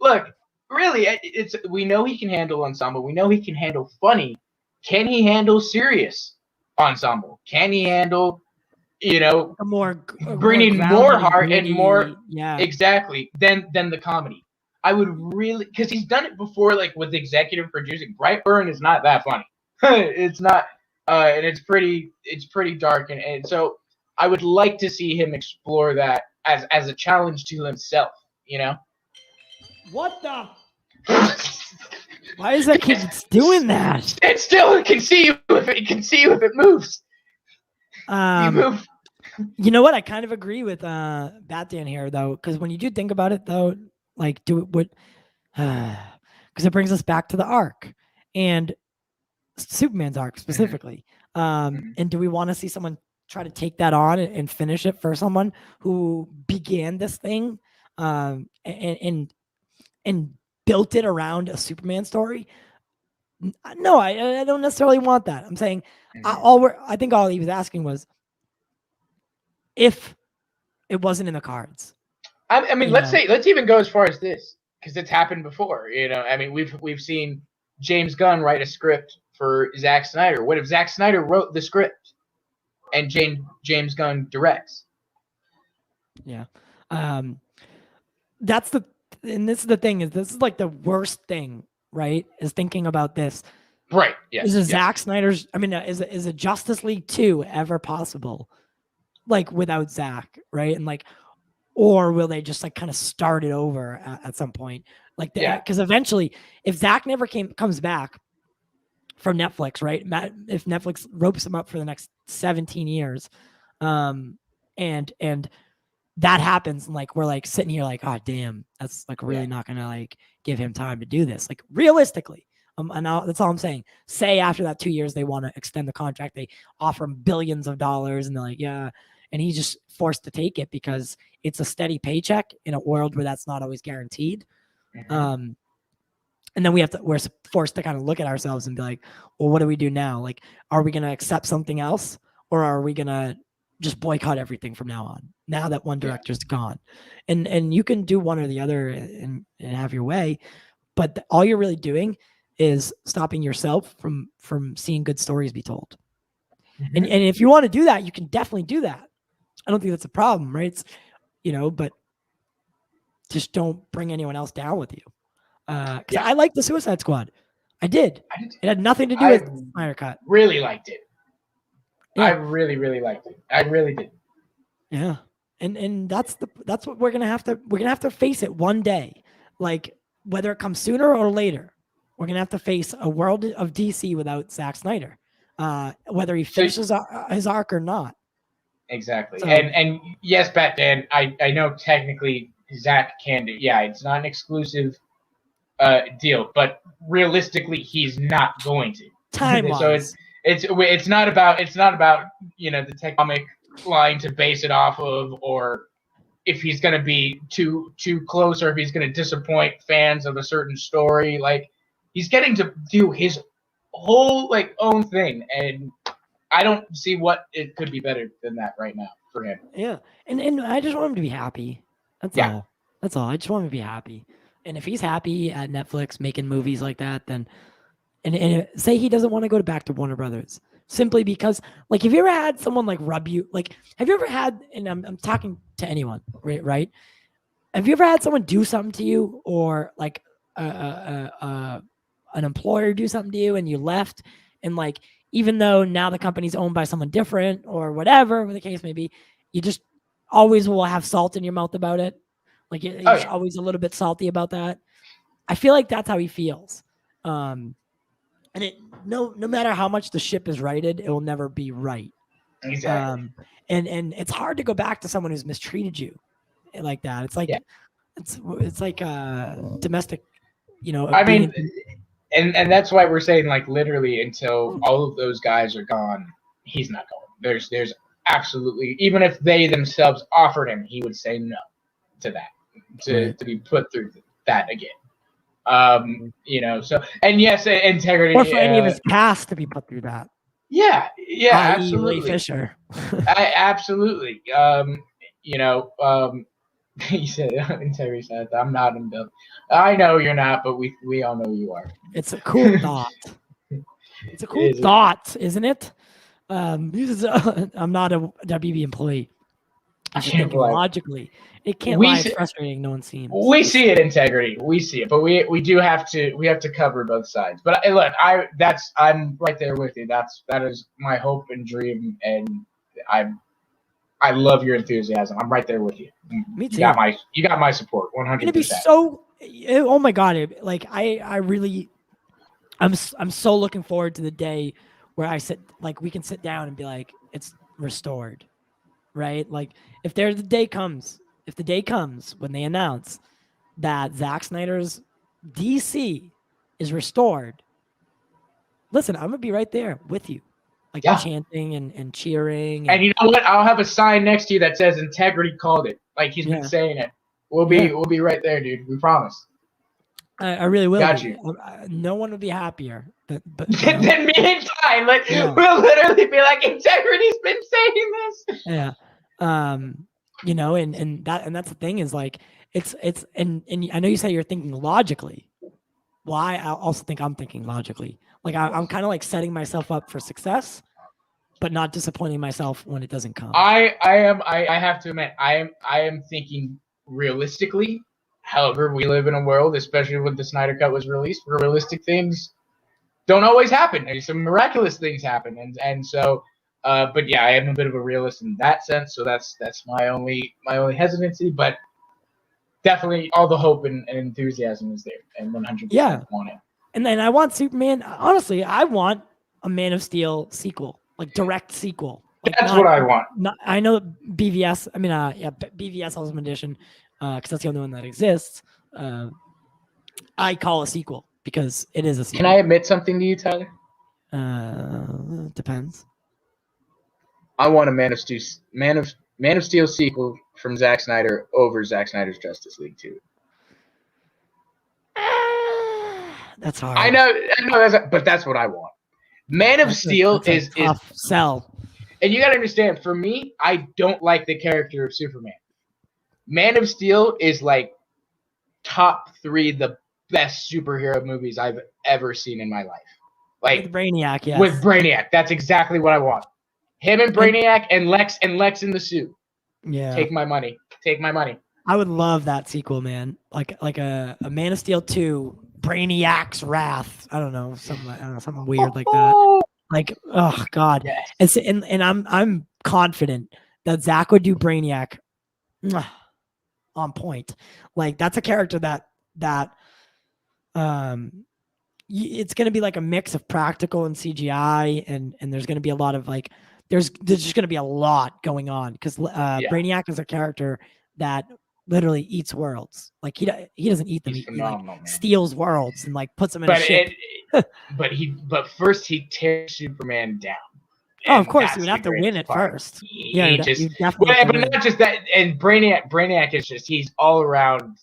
look, really, we know he can handle ensemble. We know he can handle funny. Can he handle serious ensemble? Can he handle, bringing more heart and more exactly than the comedy? I would really, because he's done it before, like with executive producing. Brightburn is not that funny. It's not. And it's pretty dark, and so I would like to see him explore that as a challenge to himself, What the? Why is that kid doing that? It still can see you if it moves. You know what? I kind of agree with Batman here, though, because when you do think about it, though, like because it brings us back to the arc and Superman's arc specifically. And do we want to see someone try to take that on and finish it for someone who began this thing and built it around a Superman story? No, I don't necessarily want that. I'm saying I think all he was asking was if it wasn't in the cards. I mean, let's even go as far as this, because it's happened before. I mean, we've seen James Gunn write a script for Zack Snyder. What if Zack Snyder wrote the script and James Gunn directs? Yeah. This is the thing, is this is like the worst thing, right? Is thinking about this. Right. Yeah. Is a Zack Snyder's, is a Justice League 2 ever possible? Like without Zack, right? And like, or will they just like kind of start it over at some point? Like, because eventually, if Zack never comes back from Netflix, right? If Netflix ropes him up for the next 17 years, and that happens, and like we're like sitting here like, oh damn, that's like really not gonna like give him time to do this. Like realistically, and that's all I'm saying. Say after that 2 years they want to extend the contract, they offer him billions of dollars, and they're like, yeah, and he's just forced to take it because it's a steady paycheck in a world where that's not always guaranteed. And then we're forced to kind of look at ourselves and be like, well, what do we do now? Like, are we going to accept something else, or are we going to just boycott everything from now on, now that one director's gone? And you can do one or the other and have your way, but all you're really is stopping yourself from seeing good stories be told. And if you want to do that, you can definitely do that. I don't think that's a problem, right? It's, but just don't bring anyone else down with you. I liked the Suicide Squad. I did. It had nothing to do with Ayercut. Really liked it. Yeah. I really, really liked it. I really did. Yeah. And that's what we're gonna have to face it one day. Like whether it comes sooner or later, we're gonna have to face a world of DC without Zack Snyder. Whether he finishes his arc or not. Exactly. So, and yes, Batman, I know technically Zack can do. Yeah, it's not an exclusive deal, but realistically, he's not going to. Time-wise. So it's not about the tech comic line to base it off of, or if he's going to be too close, or if he's going to disappoint fans of a certain story. Like, he's getting to do his whole own thing, and I don't see what it could be better than that right now for him. Yeah, and I just want him to be happy. That's all. That's all. I just want him to be happy. And if he's happy at Netflix making movies like that, then and say he doesn't want to go back to Warner Brothers simply because, like, have you ever had someone like rub you? Like, have you ever had? And I'm talking to anyone, right? Have you ever had someone do something to you, or like an employer do something to you, and you left, and like, even though now the company's owned by someone different or whatever the case may be, you just always will have salt in your mouth about it. Like you're always a little bit salty about that. I feel like that's how he feels. And no matter how much the ship is righted, it will never be right. Exactly. And it's hard to go back to someone who's mistreated you like that. It's like it's like domestic, I being mean, and that's why we're saying, like, literally until all of those guys are gone, he's not going. There's absolutely, even if they themselves offered him, he would say no to that, to be put through that again. So, and yes, integrity, or for any of his cast to be put through that. Yeah, i.e. absolutely. Ray Fisher. Absolutely. He said, integrity said, I'm not in Bill. I know you're not, but we all know you are. It's a cool thought. It's a cool thought, isn't it? I'm not a WB employee. I'm just thinking logically. It can't lie. It's frustrating. No one seems. We see it, integrity. We see it, but we do have to cover both sides. But look, I'm right there with you. That is my hope and dream, and I love your enthusiasm. I'm right there with you. Me too. You got my support, 100%. It'd be so. Oh my god! I'm so looking forward to the day where we can sit down and be like, it's restored, right? Like if the day comes when they announce that Zack Snyder's DC is restored, listen, I'm gonna be right there with you, chanting and cheering. And you know what? I'll have a sign next to you that says "Integrity called it." Like he's been saying it. We'll be right there, dude. We promise. I really will. Got you. No one would be happier than me and Ty. Like we'll literally be like, "Integrity's been saying this." Yeah. And that's the thing is like it's and I know you say you're thinking logically. Well, I also think I'm thinking logically. Like I'm kind of like setting myself up for success, but not disappointing myself when it doesn't come. I have to admit, I am thinking realistically. However, we live in a world, especially when the Snyder Cut was released, where realistic things don't always happen. There's some miraculous things happen, and so. But yeah, I am a bit of a realist in that sense, so that's my only hesitancy. But definitely, all the hope and enthusiasm is there, and 100% want it. And then I want Superman. Honestly, I want a Man of Steel sequel, like direct sequel. Like that's what I want. I know BVS. I mean, BVS Ultimate Edition, because that's the only one that exists. I call a sequel because it is a sequel. Can I admit something to you, Tyler? Depends. I want a Man of Steel sequel from Zack Snyder over Zack Snyder's Justice League 2. That's hard. I know, but that's what I want. Man of Steel is tough sell. And you got to understand, for me, I don't like the character of Superman. Man of Steel is like top 3 the best superhero movies I've ever seen in my life. Like with Brainiac, yes. With Brainiac, that's exactly what I want. Him and Brainiac and Lex in the suit. Yeah. Take my money. I would love that sequel, man. Like a Man of Steel 2, Brainiac's Wrath. I don't know, something weird like that. Like, oh god. Yes. And I'm confident that Zack would do Brainiac on point. Like that's a character that it's going to be like a mix of practical and CGI, and there's going to be a lot of like there's just going to be a lot going on because Brainiac is a character that literally eats worlds. Like he doesn't eat them. He like steals worlds and like puts them in a ship. But first he tears Superman down. Oh, of course, he would have to win it first. Yeah, you definitely. But not just that. And Brainiac is just he's all around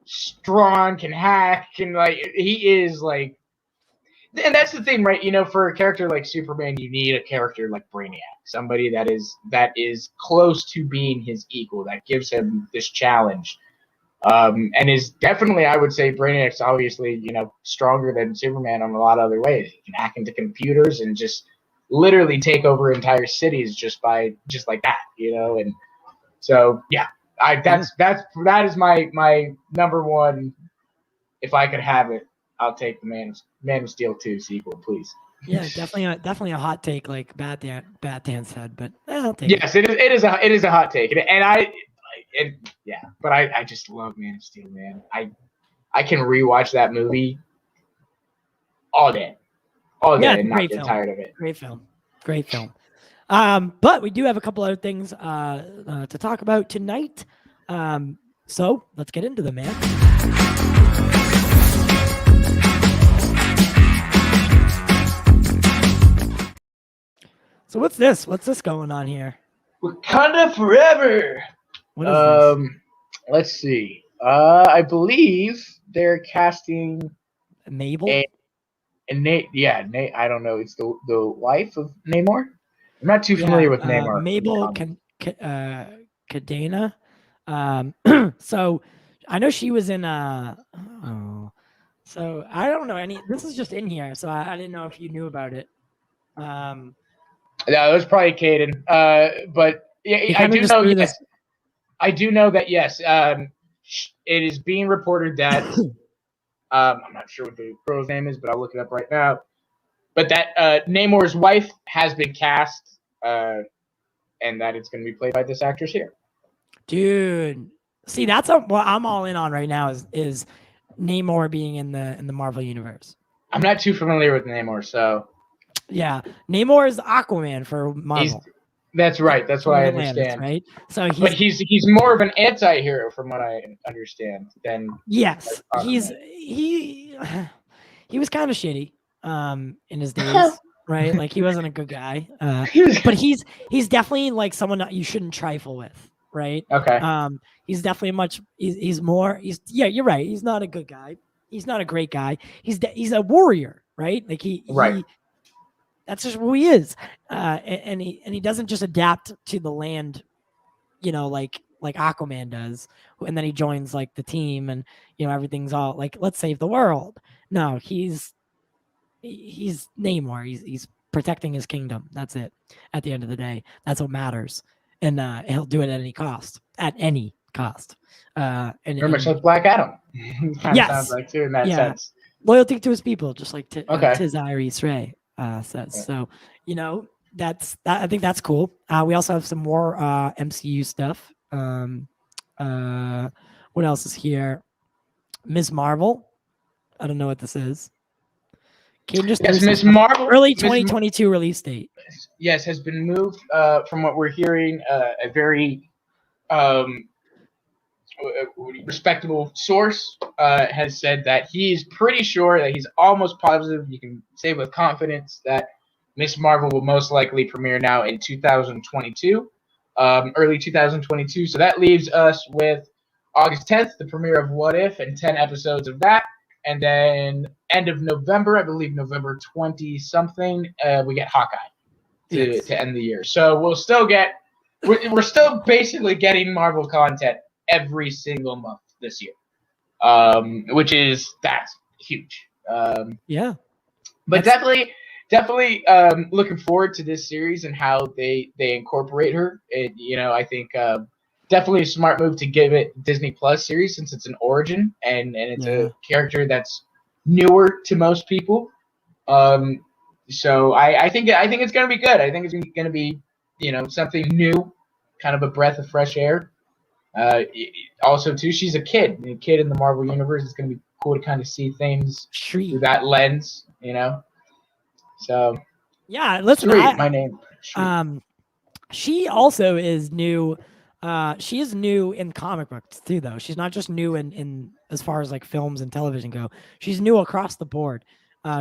strong, can hack, and like he is like. And that's the thing, right? You know, for a character like Superman, you need a character like Brainiac, somebody that is close to being his equal, that gives him this challenge, and is definitely, I would say, Brainiac's obviously, stronger than Superman in a lot of other ways. He can hack into computers and just literally take over entire cities just like that, and so yeah, that is my number one. If I could have it, I'll take the Man of Steel 2 sequel, please. Yeah, definitely a hot take, like Batman said, but I'll take it. Yes, it is a hot take, but I just love Man of Steel, man. I can rewatch that movie all day, and not get tired of it. Great film. But we do have a couple other things to talk about tonight. So let's get into them, man. So what's this? What's this going on here? Wakanda Forever. What is this? Let's see. I believe they're casting Mabel? Nate. I don't know. It's the wife of Namor. I'm not too familiar with Namor. Mabel Cadena. So I know she was in so I don't know any. This is just in here, so I didn't know if you knew about it. Yeah, it was probably Caden. But yeah, I do know. Yes, I do know that. Yes, it is being reported that I'm not sure what the girl's name is, but I'll look it up right now. But that Namor's wife has been cast, and that it's going to be played by this actress here. Dude, see, that's what I'm all in on right now is Namor being in the Marvel universe. I'm not too familiar with Namor, so yeah, Namor is Aquaman for Marvel. That's right. That's what I understand. Right. So he's more of an anti-hero from what I understand than yes. He was kind of shitty in his days, right? Like he wasn't a good guy. But he's definitely like someone that you shouldn't trifle with, right? Okay. He's definitely you're right. He's not a good guy. He's not a great guy. He's a warrior, right? Like right. That's just who he is, and he doesn't just adapt to the land, like Aquaman does, and then he joins like the team, and everything's all like let's save the world. No, he's Namor. He's protecting his kingdom. That's it. At the end of the day, that's what matters, and he'll do it at any cost. At any cost. And very much like Black Adam. Yes, sounds like too in that sense. Loyalty to his people, just like Tis Iris Ray. Says. Okay. So, I think that's cool. We also have some more MCU stuff. What else is here? Ms. Marvel. I don't know what this is. Ms. Marvel. Early 2022 release date. Yes, has been moved from what we're hearing. A very respectable source has said that he's pretty sure that he's almost positive, you can say with confidence, that Ms. Marvel will most likely premiere now in 2022, early 2022. So that leaves us with August 10th, the premiere of What If, and 10 episodes of that. And then end of November, I believe November 20-something, we get Hawkeye to end the year. So we're still basically getting Marvel content every single month this year, that's huge. But definitely looking forward to this series and how they incorporate her. I think definitely a smart move to give it Disney Plus series since it's an origin and it's a character that's newer to most people. So I think it's gonna be good. I think it's gonna be something new, kind of a breath of fresh air. Also, too, she's a kid. A kid in the Marvel universe. It's going to be cool to kind of see things through that lens, So, yeah, listen. My name. She also is new. She is new in comic books too, though. She's not just new in as far as like films and television go. She's new across the board.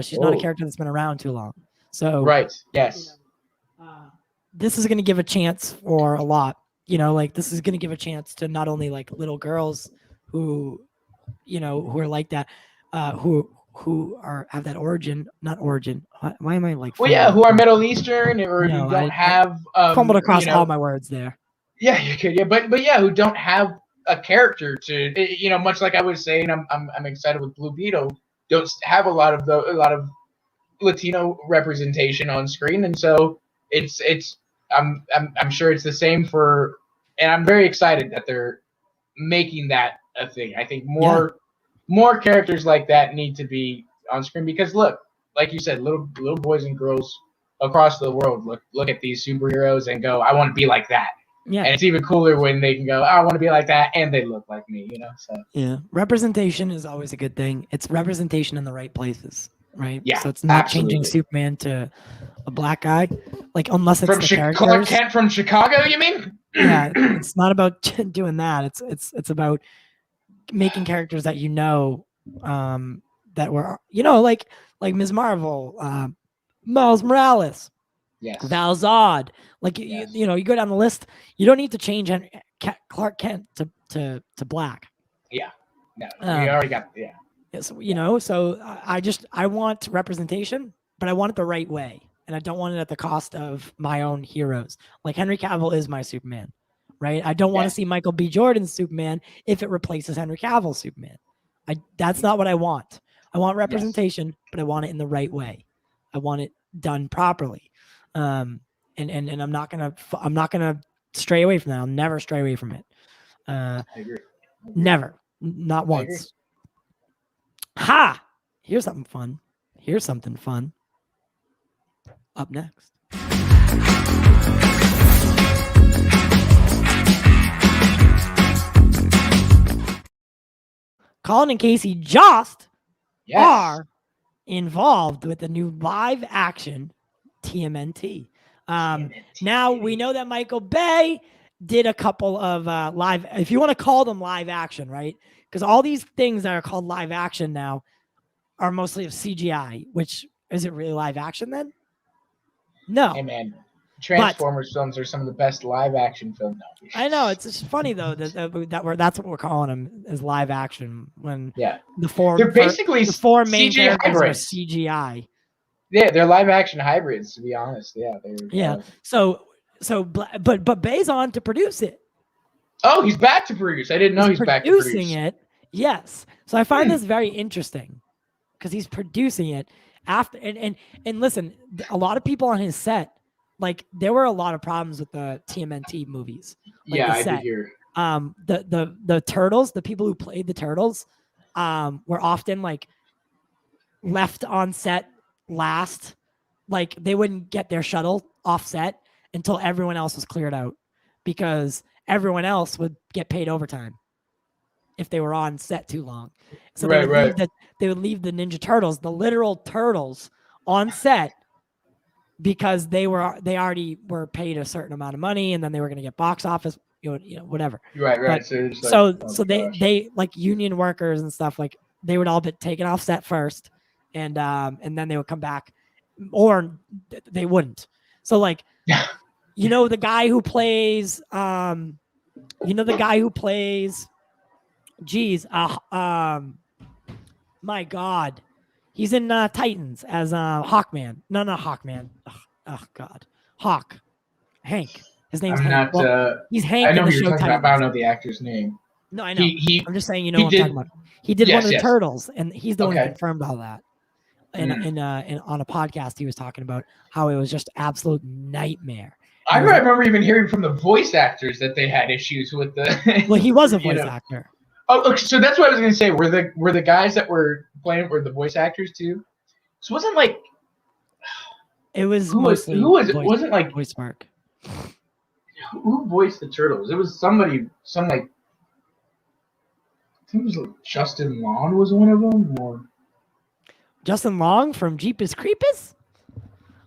She's not a character that's been around too long. So, right. Yes. This is going to give a chance for a lot. This is going to give a chance to not only like little girls who are like that, who have that not origin. Why am I like? Well, yeah, who are Middle Eastern or who don't have fumbled across all my words there. Yeah, you could. Yeah, but yeah, who don't have a character to much like I was saying. I'm excited with Blue Beetle. Don't have a lot of Latino representation on screen, and so I'm sure it's the same for, and I'm very excited that they're making that a thing. I think more characters like that need to be on screen because look, like you said, little boys and girls across the world look at these superheroes and go, I want to be like that. Yeah. And it's even cooler when they can go, I want to be like that, and they look like me, So yeah, representation is always a good thing. It's representation in the right places. right? Yeah, So it's not absolutely. changing Superman to a black guy, like unless it's From the Clark characters. Kent from Chicago, you mean? Yeah, it's not about doing that. It's about making characters that that were like Ms. Marvel, Miles Morales, Yes. Val Zod. Like Yes. you go down the list. You don't need to change Clark Kent to black. Yeah. No, we already got So I want representation, but I want it the right way, and I don't want it at the cost of my own heroes. Like Henry Cavill is my Superman, right? I don't want to see Michael B. Jordan's Superman if it replaces Henry Cavill's Superman. That's not what I want. I want representation, but I want it in the right way. I want it done properly. And I'm not gonna stray away from that. I'll never stray away from it. I agree. Never, not once. Ha! Here's something fun. Up next. Colin and Casey just are involved with the new live action TMNT. Now we know that Michael Bay did a couple of live, if you want to call them live action, right? Because all these things that are called live action now are mostly of CGI, which is it really live action then? No. Hey man, Transformers films are some of the best live action films. No. I know, it's just funny though that's what we're calling them, is live action, when the four main CGI characters hybrids. are CGI. Yeah, they're live action hybrids, to be honest. Yeah, but Bay's on to produce it. Oh, he's back to produce. I didn't know he's back to produce. Producing it. Yes. So I find this very interesting because he's producing it after and listen, a lot of people on his set, like there were a lot of problems with the TMNT movies. Like I did hear. The turtles, the people who played the turtles, were often like left on set last. Like they wouldn't get their shuttle off set until everyone else was cleared out, because everyone else would get paid overtime if they were on set too long. So they would leave the Ninja Turtles, the literal turtles, on set because they already were paid a certain amount of money, and then they were going to get box office, whatever. Right. But, so they like union workers and stuff, like they would all be taken off set first, and then they would come back, or they wouldn't. So like, the guy who plays, my God, he's in Titans as Hawkman. No, not Hawkman. Oh God, Hawk. Hank. His name's Hank. He's Hank. I know in the who you're show talking Titans. about, but I don't know the actor's name. No, I know. I'm just saying, what I'm talking about. He did one of the turtles, and he's the one who confirmed all that. And on a podcast, he was talking about how it was just absolute nightmare. I remember even hearing from the voice actors that they had issues with the. Well, he was a voice actor. Oh, okay, so that's what I was going to say. Were the guys that were playing were the voice actors too? So it wasn't like. It was who was it? Wasn't like voice work. Who voiced the turtles? It was somebody. I think it was like Justin Long was one of them, or. Justin Long from Jeepers Creepers.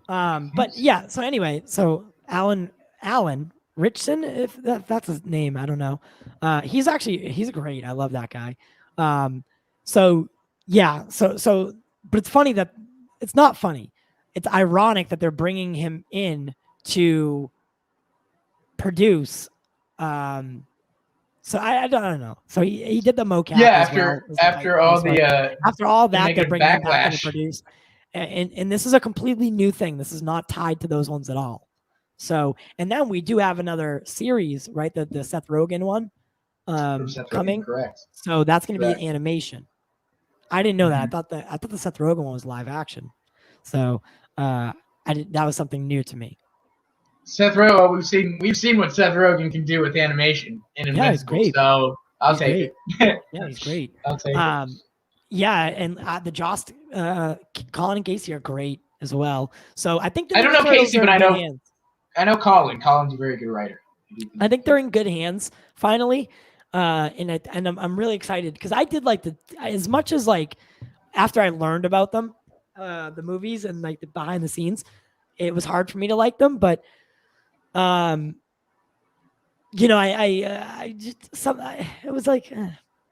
But yeah. So anyway, Alan Richson, if that's his name, I don't know. He's great. I love that guy. So but it's funny that it's not funny. It's ironic that they're bringing him in to produce. So I don't know. So he did the mocap. Yeah, after all that, they're bringing him back to produce. And this is a completely new thing. This is not tied to those ones at all. So, and then we do have another series, right? The Seth Rogen one coming. Correct. So that's going to be an animation. I didn't know that. I thought the Seth Rogen one was live action. So that was something new to me. Seth Rogen, we've seen what Seth Rogen can do with animation in Invincible. He's great. So I'll take it. Yeah, he's great. I'll take it. Yeah, and the Jost, Colin and Casey are great as well. So I think I don't know Casey, but I know Colin. Colin's a very good writer. I think they're in good hands finally, and I'm really excited because I did like as much as like after I learned about them, the movies and like the behind the scenes, it was hard for me to like them. But you know, I just it was like,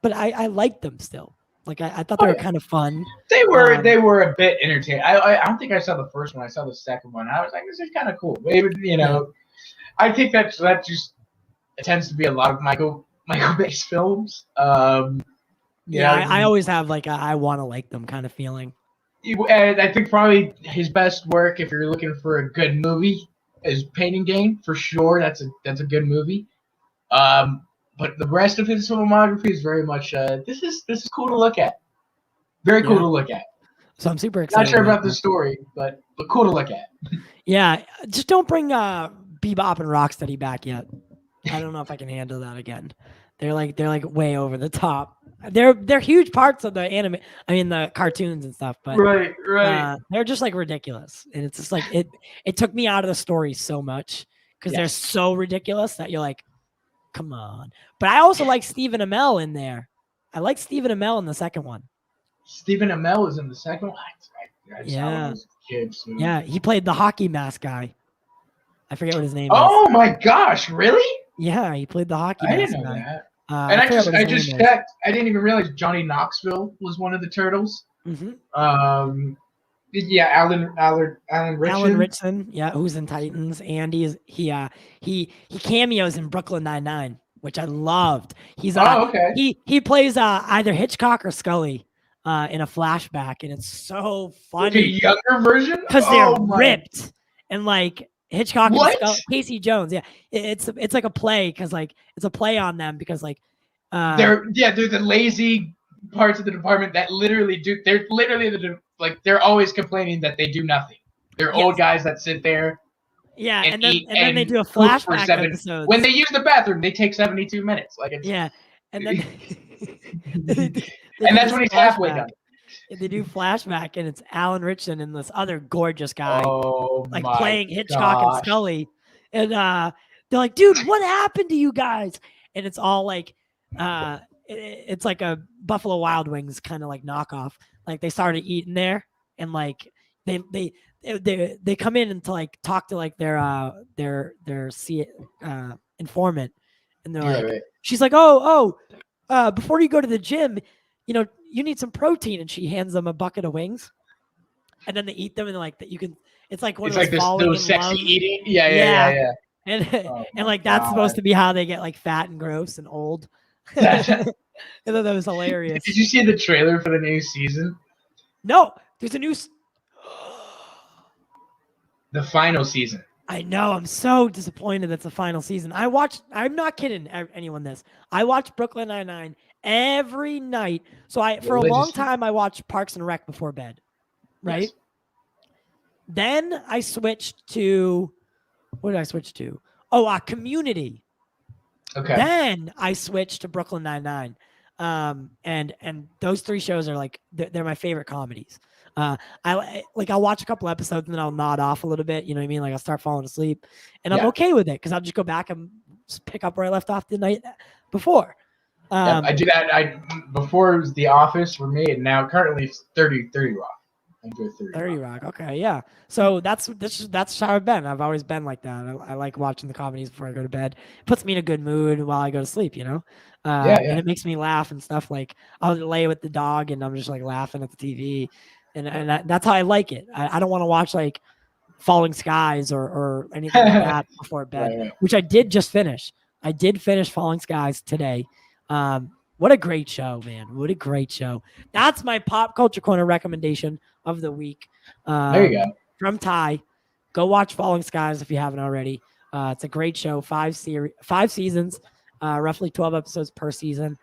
but I liked them still. Like I thought they were kind of fun. They were a bit entertaining. I don't think I saw the first one. I saw the second one. I was like, this is kind of cool. Maybe, you know, I think that just it tends to be a lot of Michael based films. I always have like I want to like them kind of feeling. And I think probably his best work, if you're looking for a good movie, is Painting Game for sure. That's a good movie. But the rest of his filmography is very much this is cool to look at. Very cool to look at. So I'm super excited. Not sure about the story, but cool to look at. Yeah, just don't bring Bebop and Rocksteady back yet. I don't know if I can handle that again. They're like way over the top. They're huge parts of the anime. I mean the cartoons and stuff, but right. They're just like ridiculous, and it's just like it took me out of the story so much because they're so ridiculous that you're like, come on. But I also like Stephen Amell in there. I like Stephen Amell in the second one. Stephen Amell is in the second one. Yeah, he played the hockey mask guy. I forget what his name is. Oh my gosh, really? Yeah, he played the hockey mask guy. I didn't know that. And I just checked. I didn't even realize Johnny Knoxville was one of the turtles. Mm-hmm. Yeah, Alan Ritchson. Alan Ritchson, yeah, who's in Titans, and he cameos in Brooklyn Nine-Nine, which I loved. He's okay. He plays either Hitchcock or Scully in a flashback, and it's so funny. The younger version because they're ripped and like. Hitchcock and Scully, Casey Jones, yeah, it's like a play because like it's a play on them because like they're the lazy parts of the department that they're always complaining that they do nothing. They're old guys that sit there. Yeah, and then they do a flashback episode. When they use the bathroom, they take 72 minutes. Like it's, and then and that's when he's halfway done. They do flashback, and it's Alan Ritchson and this other gorgeous guy, playing Hitchcock and Scully, and they're like, "Dude, what happened to you guys?" And it's all like, it's like a Buffalo Wild Wings kind of like knockoff. Like they started eating there, and like they come in and to like talk to like their informant, and they're like, she's like, before you go to the gym, you know, you need some protein, and she hands them a bucket of wings, and then they eat them, and like that you can. It's like one of those sexy eating. Yeah. And and like that's supposed to be how they get like fat and gross and old. I thought that was hilarious. Did you see the trailer for the new season? No, there's a new. The final season. I know. I'm so disappointed that's the final season. I'm not kidding anyone this. I watched Brooklyn Nine-Nine every night. So for a long time, I watched Parks and Rec before bed. Right? Yes. Then I switched to, what did I switch to? Community. Okay. Then I switched to Brooklyn Nine-Nine. And those three shows are like, they're my favorite comedies. I'll watch a couple episodes and then I'll nod off a little bit. You know what I mean? Like I'll start falling asleep, and I'm okay with it because I'll just go back and just pick up where I left off the night before. I do that. Before it was The Office for me, and now currently it's 30 Rock. I do 30 Rock. Okay, yeah. So that's how I've been. I've always been like that. I like watching the comedies before I go to bed. It puts me in a good mood while I go to sleep. You know. And it makes me laugh and stuff. Like I'll lay with the dog and I'm just like laughing at the TV. And that's how I like it. I don't want to watch like Falling Skies or anything like that before bed, which I did just finish. I did finish Falling Skies today. What a great show, man. What a great show. That's my pop culture corner recommendation of the week. There you go. From Ty. Go watch Falling Skies if you haven't already. It's a great show. 5 seasons, roughly 12 episodes per season.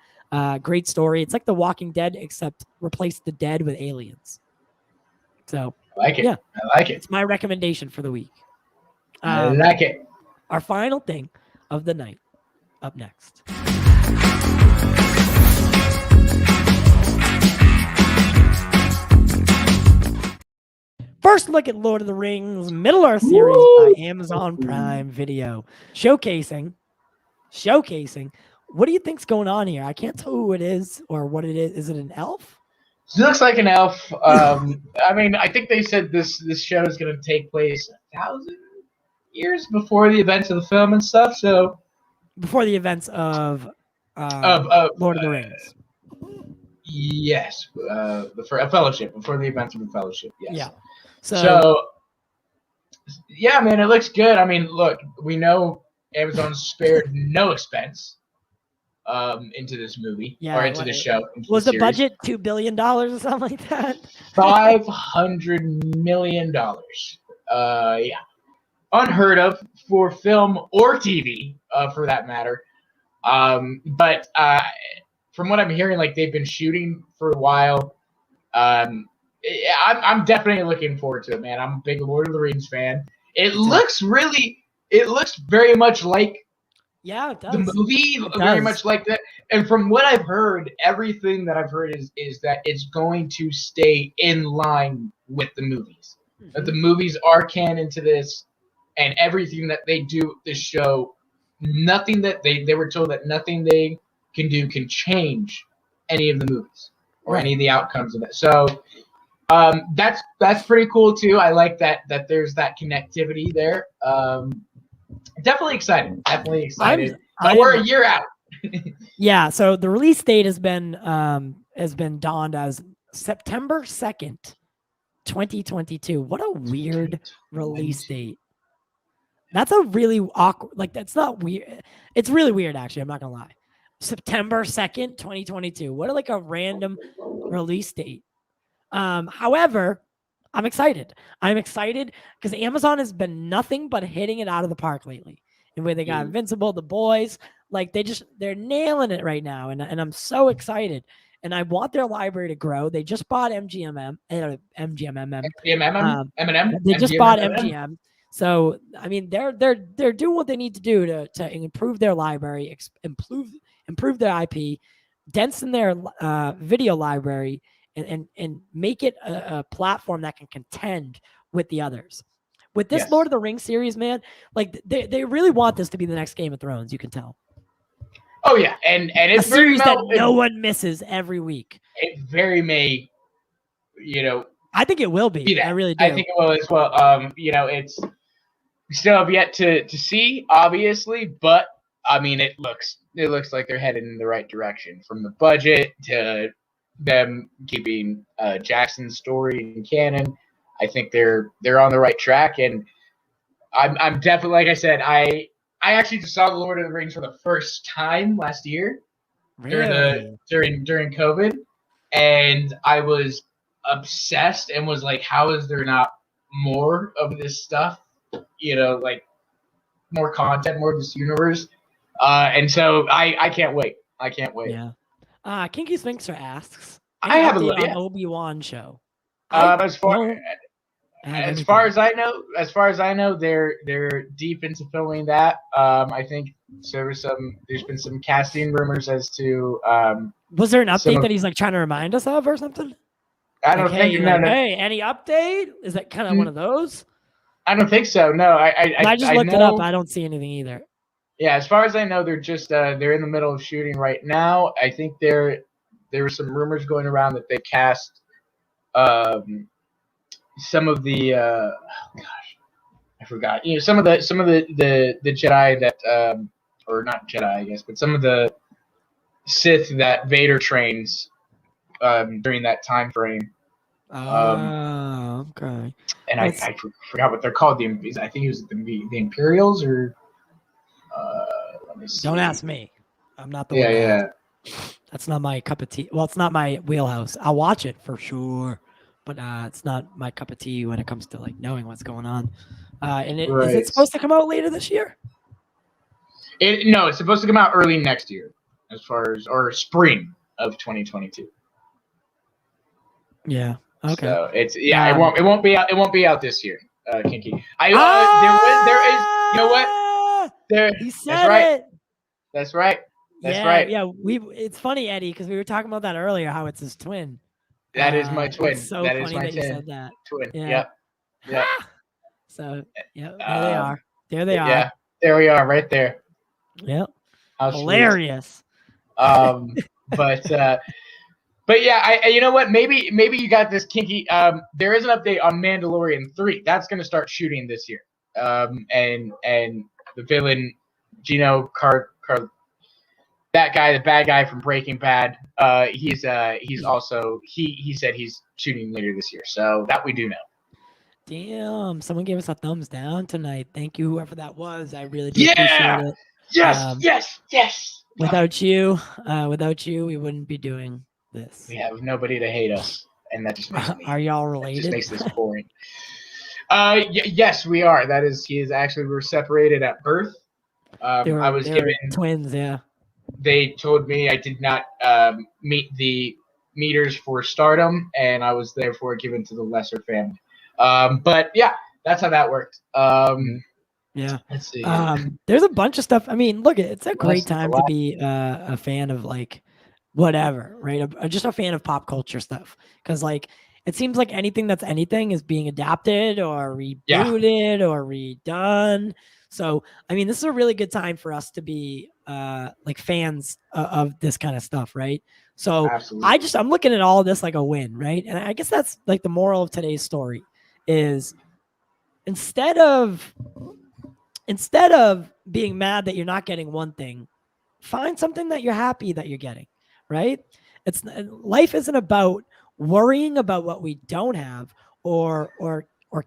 Great story. It's like The Walking Dead, except replace the dead with aliens. So I like it. Yeah, I like it. It's my recommendation for the week. I like it. Our final thing of the night up next. First look at Lord of the Rings Middle-earth series by Amazon Prime Video. Showcasing. What do you think's going on here? I can't tell who it is or what it is. Is it an elf? She looks like an elf. I mean, I think they said this show is going to take place 1,000 years before the events of the film and stuff. So before the events of Lord of the Rings. Yes, the Fellowship, before the events of the Fellowship. Yes. Yeah. So yeah, man, it looks good. I mean, look, we know Amazon spared no expense into this movie or into the show. Was the budget $2 billion or something like that? $500 million. Yeah, unheard of for film or TV, for that matter. But from what I'm hearing, like they've been shooting for a while. I'm definitely looking forward to it, man. I'm a big Lord of the Rings fan. It looks very much like it does. the movie, very much like that. And from what I've heard, everything that I've heard is that it's going to stay in line with the movies. Mm-hmm. That the movies are canon to this, and everything that they do this show, nothing that they were told that nothing they can do can change any of the movies or any of the outcomes of it. So that's pretty cool too. I like that there's that connectivity there. Definitely excited. But we're a year out. Yeah, so the release date has been donned as September 2nd, 2022. What a weird release date. That's a really awkward, like that's not weird. It's really weird actually, I'm not gonna lie. September 2nd, 2022. What a random release date. However, I'm excited. I'm excited because Amazon has been nothing but hitting it out of the park lately. The way they got Invincible, The Boys, like they're nailing it right now, and I'm so excited. And I want their library to grow. They just bought MGM. They just bought MGM. So I mean, they're doing what they need to do to improve their library, improve their IP, dense in their video library, and make it a platform that can contend with the others. With this Lord of the Rings series, man, like they really want this to be the next Game of Thrones. You can tell. Oh yeah, and it's a series that no one misses every week. It very may, I think it will be. I really do. I think it will as well. It's we still have yet to see, obviously, but I mean, it looks like they're headed in the right direction from the budget to them keeping Jackson's story in canon. I think they're on the right track, and I'm definitely, like I said, I actually just saw The Lord of the Rings for the first time last year during COVID, and I was obsessed and was like, how is there not more of this stuff? Like more content, more of this universe. And so I can't wait. I can't wait. Yeah. Kinky Sphinxer asks, I have an Obi-Wan show. As far as I know, they're deep into filming that. I think there's been some casting rumors as to. Was there an update that he's like trying to remind us of or something? I don't think. Hey, any update? Is that kind of one of those? I don't think so. No, I just looked it up. I don't see anything either. Yeah, as far as I know, they're just they're in the middle of shooting right now. I think there were some rumors going around that they cast some of the I forgot. Some of the Jedi that or not Jedi, I guess, but some of the Sith that Vader trains during that time frame. Okay. And I forgot what they're called. I think it was the Imperials or. Let me see. Don't ask me. I'm not the one. Yeah. That's not my cup of tea. Well, it's not my wheelhouse. I'll watch it for sure, but it's not my cup of tea when it comes to like knowing what's going on. Is it supposed to come out later this year? No, it's supposed to come out early next year, or spring of 2022. Yeah. Okay. So it won't be out this year. Kinky. There is. You know what? He said it. That's right. Right. Yeah. It's funny, Eddie, because we were talking about that earlier. How it's his twin. That is my twin. It's so that funny is my that you said that. Twin. Yeah. Yep. So there they are. There they are. Yeah. There we are, right there. Yep. How hilarious. But But yeah, you know what? Maybe you got this kinky. There is an update on Mandalorian 3. That's going to start shooting this year. And the villain Gino that guy, the bad guy from Breaking Bad. He's also he said he's shooting later this year. So that we do know. Damn, someone gave us a thumbs down tonight. Thank you, whoever that was. I really do appreciate it. Yes. Without you, we wouldn't be doing this. We have nobody to hate us, and that just makes me. Are y'all related? Just makes this boring. Yes, we are. That is, we were separated at birth. I was given twins. Yeah. They told me I did not meet the meters for stardom, and I was therefore given to the lesser family. But yeah, that's how that worked. Yeah. Let's see. There's a bunch of stuff. I mean, look, it's a great time to be a fan of like whatever, right? Just a fan of pop culture stuff, because like it seems like anything that's anything is being adapted or rebooted or redone. So I mean, this is a really good time for us to be like fans of this kind of stuff, right? So absolutely. I'm looking at all of this like a win, right? And I guess that's like the moral of today's story is instead of being mad that you're not getting one thing, find something that you're happy that you're getting, right? Life isn't about worrying about what we don't have or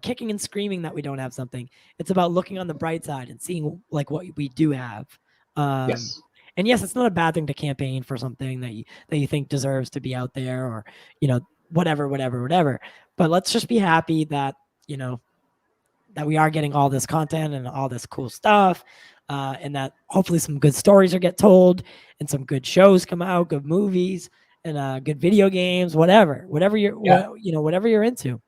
kicking and screaming that we don't have something. It's about looking on the bright side and seeing like what we do have. Yes. And yes, it's not a bad thing to campaign for something that you think deserves to be out there, or whatever. But let's just be happy that that we are getting all this content and all this cool stuff, and that hopefully some good stories are get told and some good shows come out, good movies and good video games, whatever you're whatever you're into,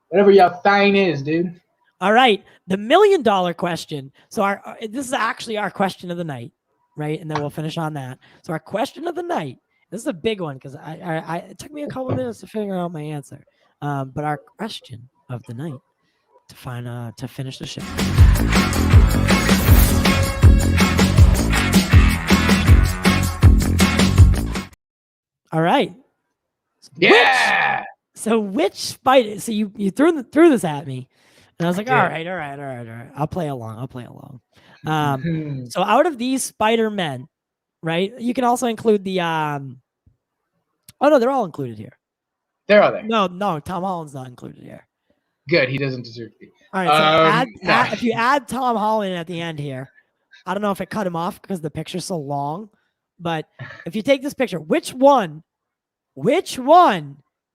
whatever your thing is, dude. All right, the $1 million question. So this is actually our question of the night, right? And then we'll finish on that. So our question of the night. This is a big one because it took me a couple minutes to figure out my answer. But our question of the night to finish the show. All right. Yeah. Which spider? So you threw this at me, and I was like, all right. I'll play along. So out of these Spider-Men, right? You can also include the oh no, they're all included here. They're all there. No, Tom Holland's not included here. Good, he doesn't deserve to be. All right, so if you add Tom Holland at the end here, I don't know if it cut him off because the picture's so long, but if you take this picture, which one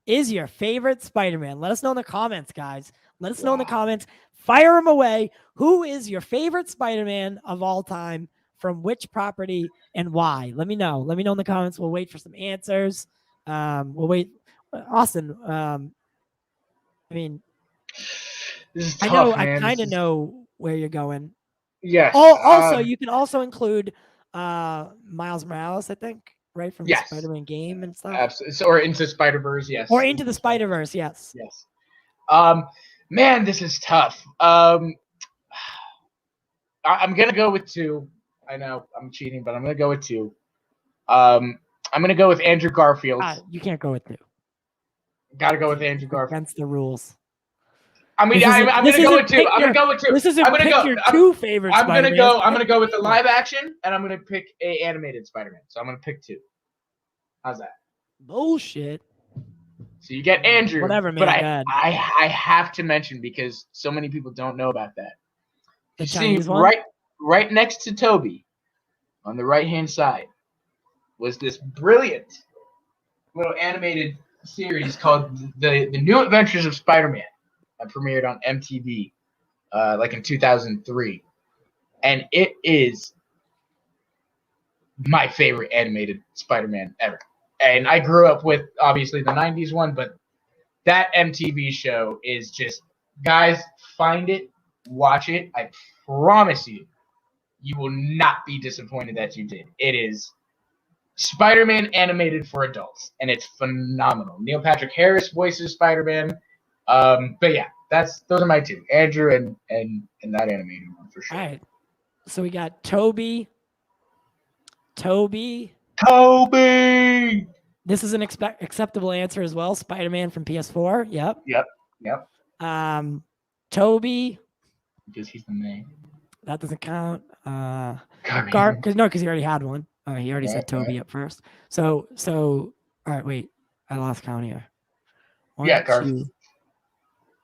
is your favorite Spider-Man? Let us know in the comments, guys. Let us know in the comments. Fire them away. Who is your favorite Spider-Man of all time? From which property and why? Let me know. Let me know in the comments. We'll wait for some answers. We'll wait. Austin, I mean, this is tough, I kind of know where you're going. Yes. Also, you can also include Miles Morales, I think, right, from the Spider-Man game and stuff. Absolutely. Or Into Spider-Verse, yes. Or Into the Spider-Verse, yes. Yes. Man, this is tough. I'm gonna go with 2. I know I'm cheating, but I'm gonna go with 2. I'm gonna go with Andrew Garfield. You can't go with 2. Gotta go with Andrew Garfield. Against the rules. I mean, I'm gonna go with 2. I'm gonna go with 2. This isn't your 2 favorites. I'm gonna go with the live action, and I'm gonna pick a animated Spider-Man. So I'm gonna pick 2. How's that? Bullshit. So you get Andrew. Whatever, man. But I have to mention, because so many people don't know about that. The Chinese one? Right next to Toby, on the right-hand side, was this brilliant little animated series called the New Adventures of Spider-Man. That premiered on MTV like in 2003. And it is my favorite animated Spider-Man ever. And I grew up with, obviously, the 90s one, but that MTV show is just, guys, find it, watch it. I promise you, you will not be disappointed that you did. It is Spider-Man animated for adults, and it's phenomenal. Neil Patrick Harris voices Spider-Man. But yeah, those are my 2, Andrew and that animated one for sure. All right, so we got Toby. This is an acceptable answer as well. Spider-Man from PS4. Yep. Yep. Toby. Because he's the main. That doesn't count. Because he already had one. He already said Toby up first. So all right, wait. I lost count here. 1, Garth. 2,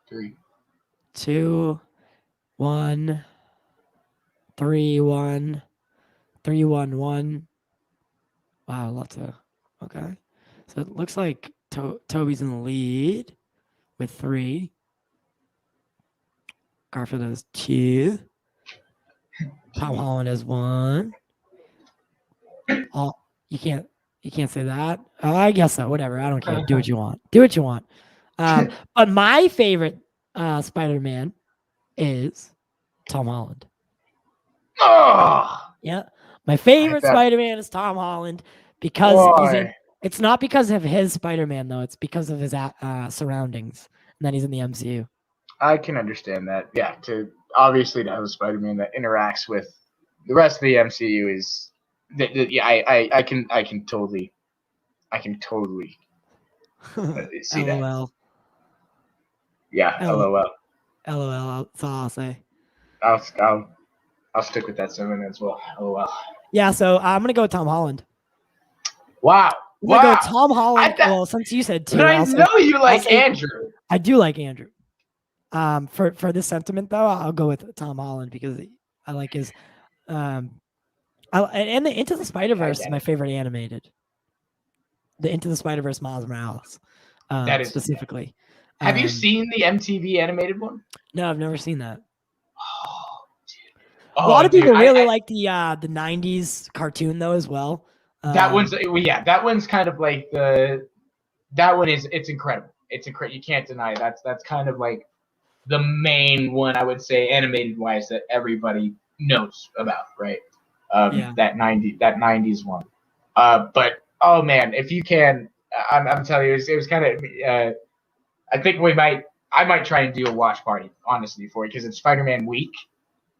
3, 2, 1, 3, 1, 3, 1, 1. Wow, lots of. Okay. So it looks like Toby's in the lead with 3. Garfield has 2. Tom Holland has 1. Oh, you can't say that. I guess so. Whatever. I don't care. Do what you want. But my favorite Spider-Man is Tom Holland. Oh! Yeah. My favorite Spider-Man is Tom Holland because it's not because of his Spider-Man though. It's because of his surroundings and that he's in the MCU. I can understand that. Yeah. Obviously to have a Spider-Man that interacts with the rest of the MCU is. I can totally see that. LOL. Yeah, LOL. LOL. That's all I'll say. I'll stick with that sentiment as well. LOL. Yeah, so I'm gonna go with Tom Holland. Wow. I'm gonna go with Tom Holland. Well, since you said 2, but I know you like Andrew. I do like Andrew. For this sentiment though, I'll go with Tom Holland because I like his and the Into the Spider-Verse is my favorite animated. The Into the Spider-Verse Miles Morales. That is specifically. Have you seen the MTV animated one? No, I've never seen that. Oh, dude. A lot of people really like the 90s cartoon though as well. That one's kind of like it's incredible. You can't deny it. That's kind of like the main one I would say animated wise that everybody knows about, right? That 90s one. But oh man, if you can, I'm telling you, it was kind of. I think I might try and do a watch party honestly for it because it's Spider-Man week,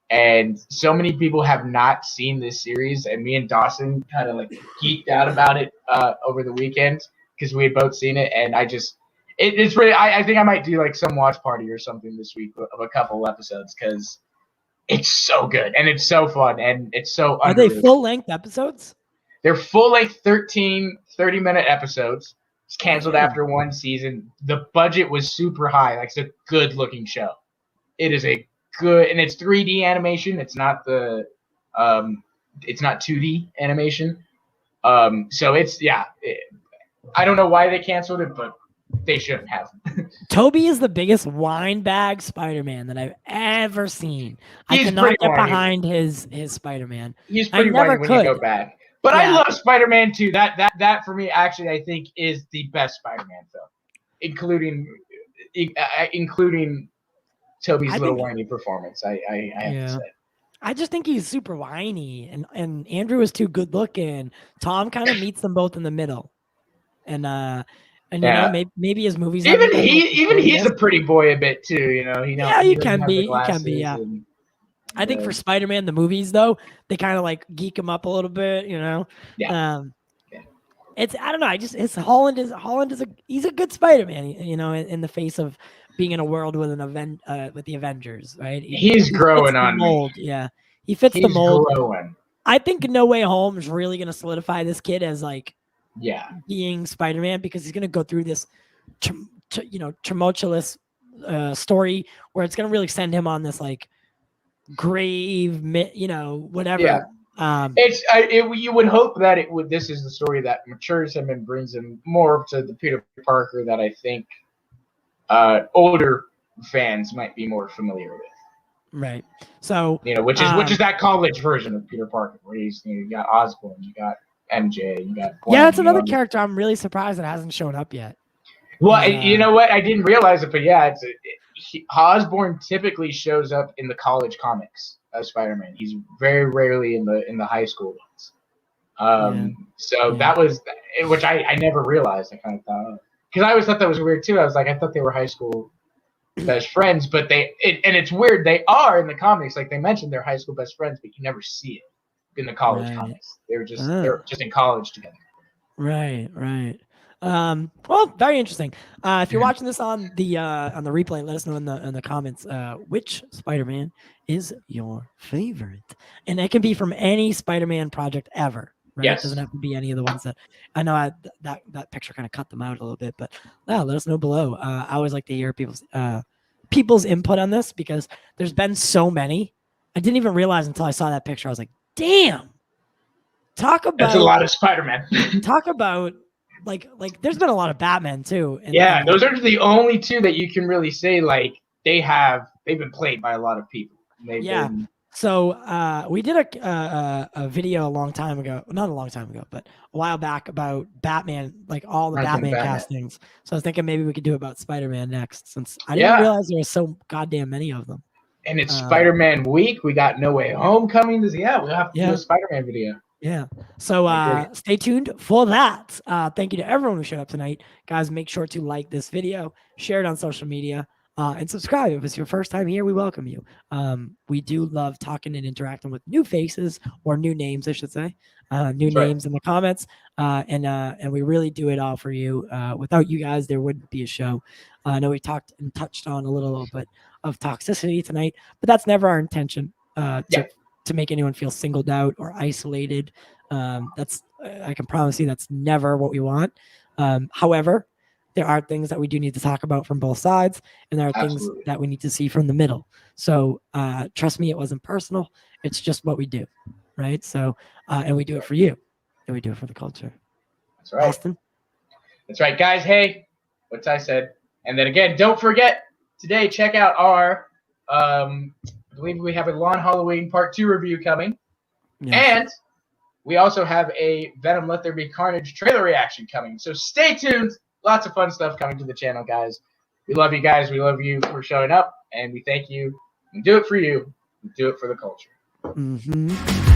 and so many people have not seen this series, and me and Dawson kind of like geeked out about it over the weekend because we had both seen it, and it's really. I think I might do like some watch party or something this week of a couple episodes because. It's so good, and it's so fun, and it's so Are they full-length episodes? They're full-length 30-minute episodes. It's canceled after one season. The budget was super high. Like, it's a good-looking show. It is a good – and it's 3D animation. It's not it's not 2D animation. So it's – I don't know why they canceled it, but they shouldn't have. Toby is the biggest wine bag Spider-Man that I've ever seen. I cannot get behind his Spider-Man. He's pretty whiny when you go back. But I love Spider-Man too. That for me actually I think is the best Spider-Man film, including Toby's little whiny performance. I have to say. I just think he's super whiny, and Andrew is too good looking. Tom kind of meets them both in the middle, and you know, maybe his movies. Even he's a pretty boy a bit too. You know, he can be. Yeah. I think for Spider-Man the movies though, they kind of like geek him up a little bit. You know. Yeah. It's I don't know. Holland is he's a good Spider-Man. You know, in the face of being in a world with with the Avengers, right? He's growing on mold. Yeah, he fits the mold. Growing. I think No Way Home is really gonna solidify this kid as like. Being Spider-Man because he's going to go through this tumultuous story where it's going to really send him on this like grave whatever you would hope that this is the story that matures him and brings him more to the Peter Parker that I think older fans might be more familiar with. Right. So which is that college version of Peter Parker where you got Osborn, you got MJ, you got Gwen, that's another character I'm really surprised it hasn't shown up yet. Well, you know what? I didn't realize it, but Osborn typically shows up in the college comics as Spider-Man. He's very rarely in the high school ones. That was which I never realized. I kind of thought because I always thought that was weird too. I was like, I thought they were high school best friends, but and it's weird. They are in the comics, like they mentioned, they're high school best friends, but you never see it. In the college comics, they're just in college together. Right. Well, very interesting. If you're watching this on the replay, let us know in the comments which Spider-Man is your favorite, and it can be from any Spider-Man project ever. Right? Yes. It doesn't have to be any of the ones that I know. That picture kind of cut them out a little bit, but yeah, let us know below. I always like to hear people's input on this because there's been so many. I didn't even realize until I saw that picture. I was like, damn. That's a lot of Spider-Man. Talk about like there's been a lot of Batman too. And those are the only two that you can really say like they've been played by a lot of people. So we did a video a long time ago, not a long time ago, but a while back about Batman, like all the Batman castings. So I was thinking maybe we could do about Spider-Man next, since I didn't realize there was so goddamn many of them. And it's Spider-Man week. We got No Way Home coming. We'll have to do a Spider-Man video. Yeah. So stay tuned for that. Thank you to everyone who showed up tonight. Guys, make sure to like this video, share it on social media, and subscribe. If it's your first time here, we welcome you. We do love talking and interacting with new faces, or new names, I should say. Names in the comments. And we really do it all for you. Without you guys, there wouldn't be a show. I know we talked and touched on a little bit of toxicity tonight, but that's never our intention to make anyone feel singled out or isolated. I can promise you that's never what we want. However, there are things that we do need to talk about from both sides, and there are things that we need to see from the middle. So trust me, it wasn't personal. It's just what we do, right? So, and we do it for you, and we do it for the culture. That's right. Austin? That's right, guys. Hey, what I said. And then again, don't forget, today, check out our, I believe we have a Lawn Halloween Part 2 review coming. Yes. And we also have a Venom Let There Be Carnage trailer reaction coming. So stay tuned. Lots of fun stuff coming to the channel, guys. We love you guys. We love you for showing up. And we thank you. We do it for you. We do it for the culture. Mm-hmm.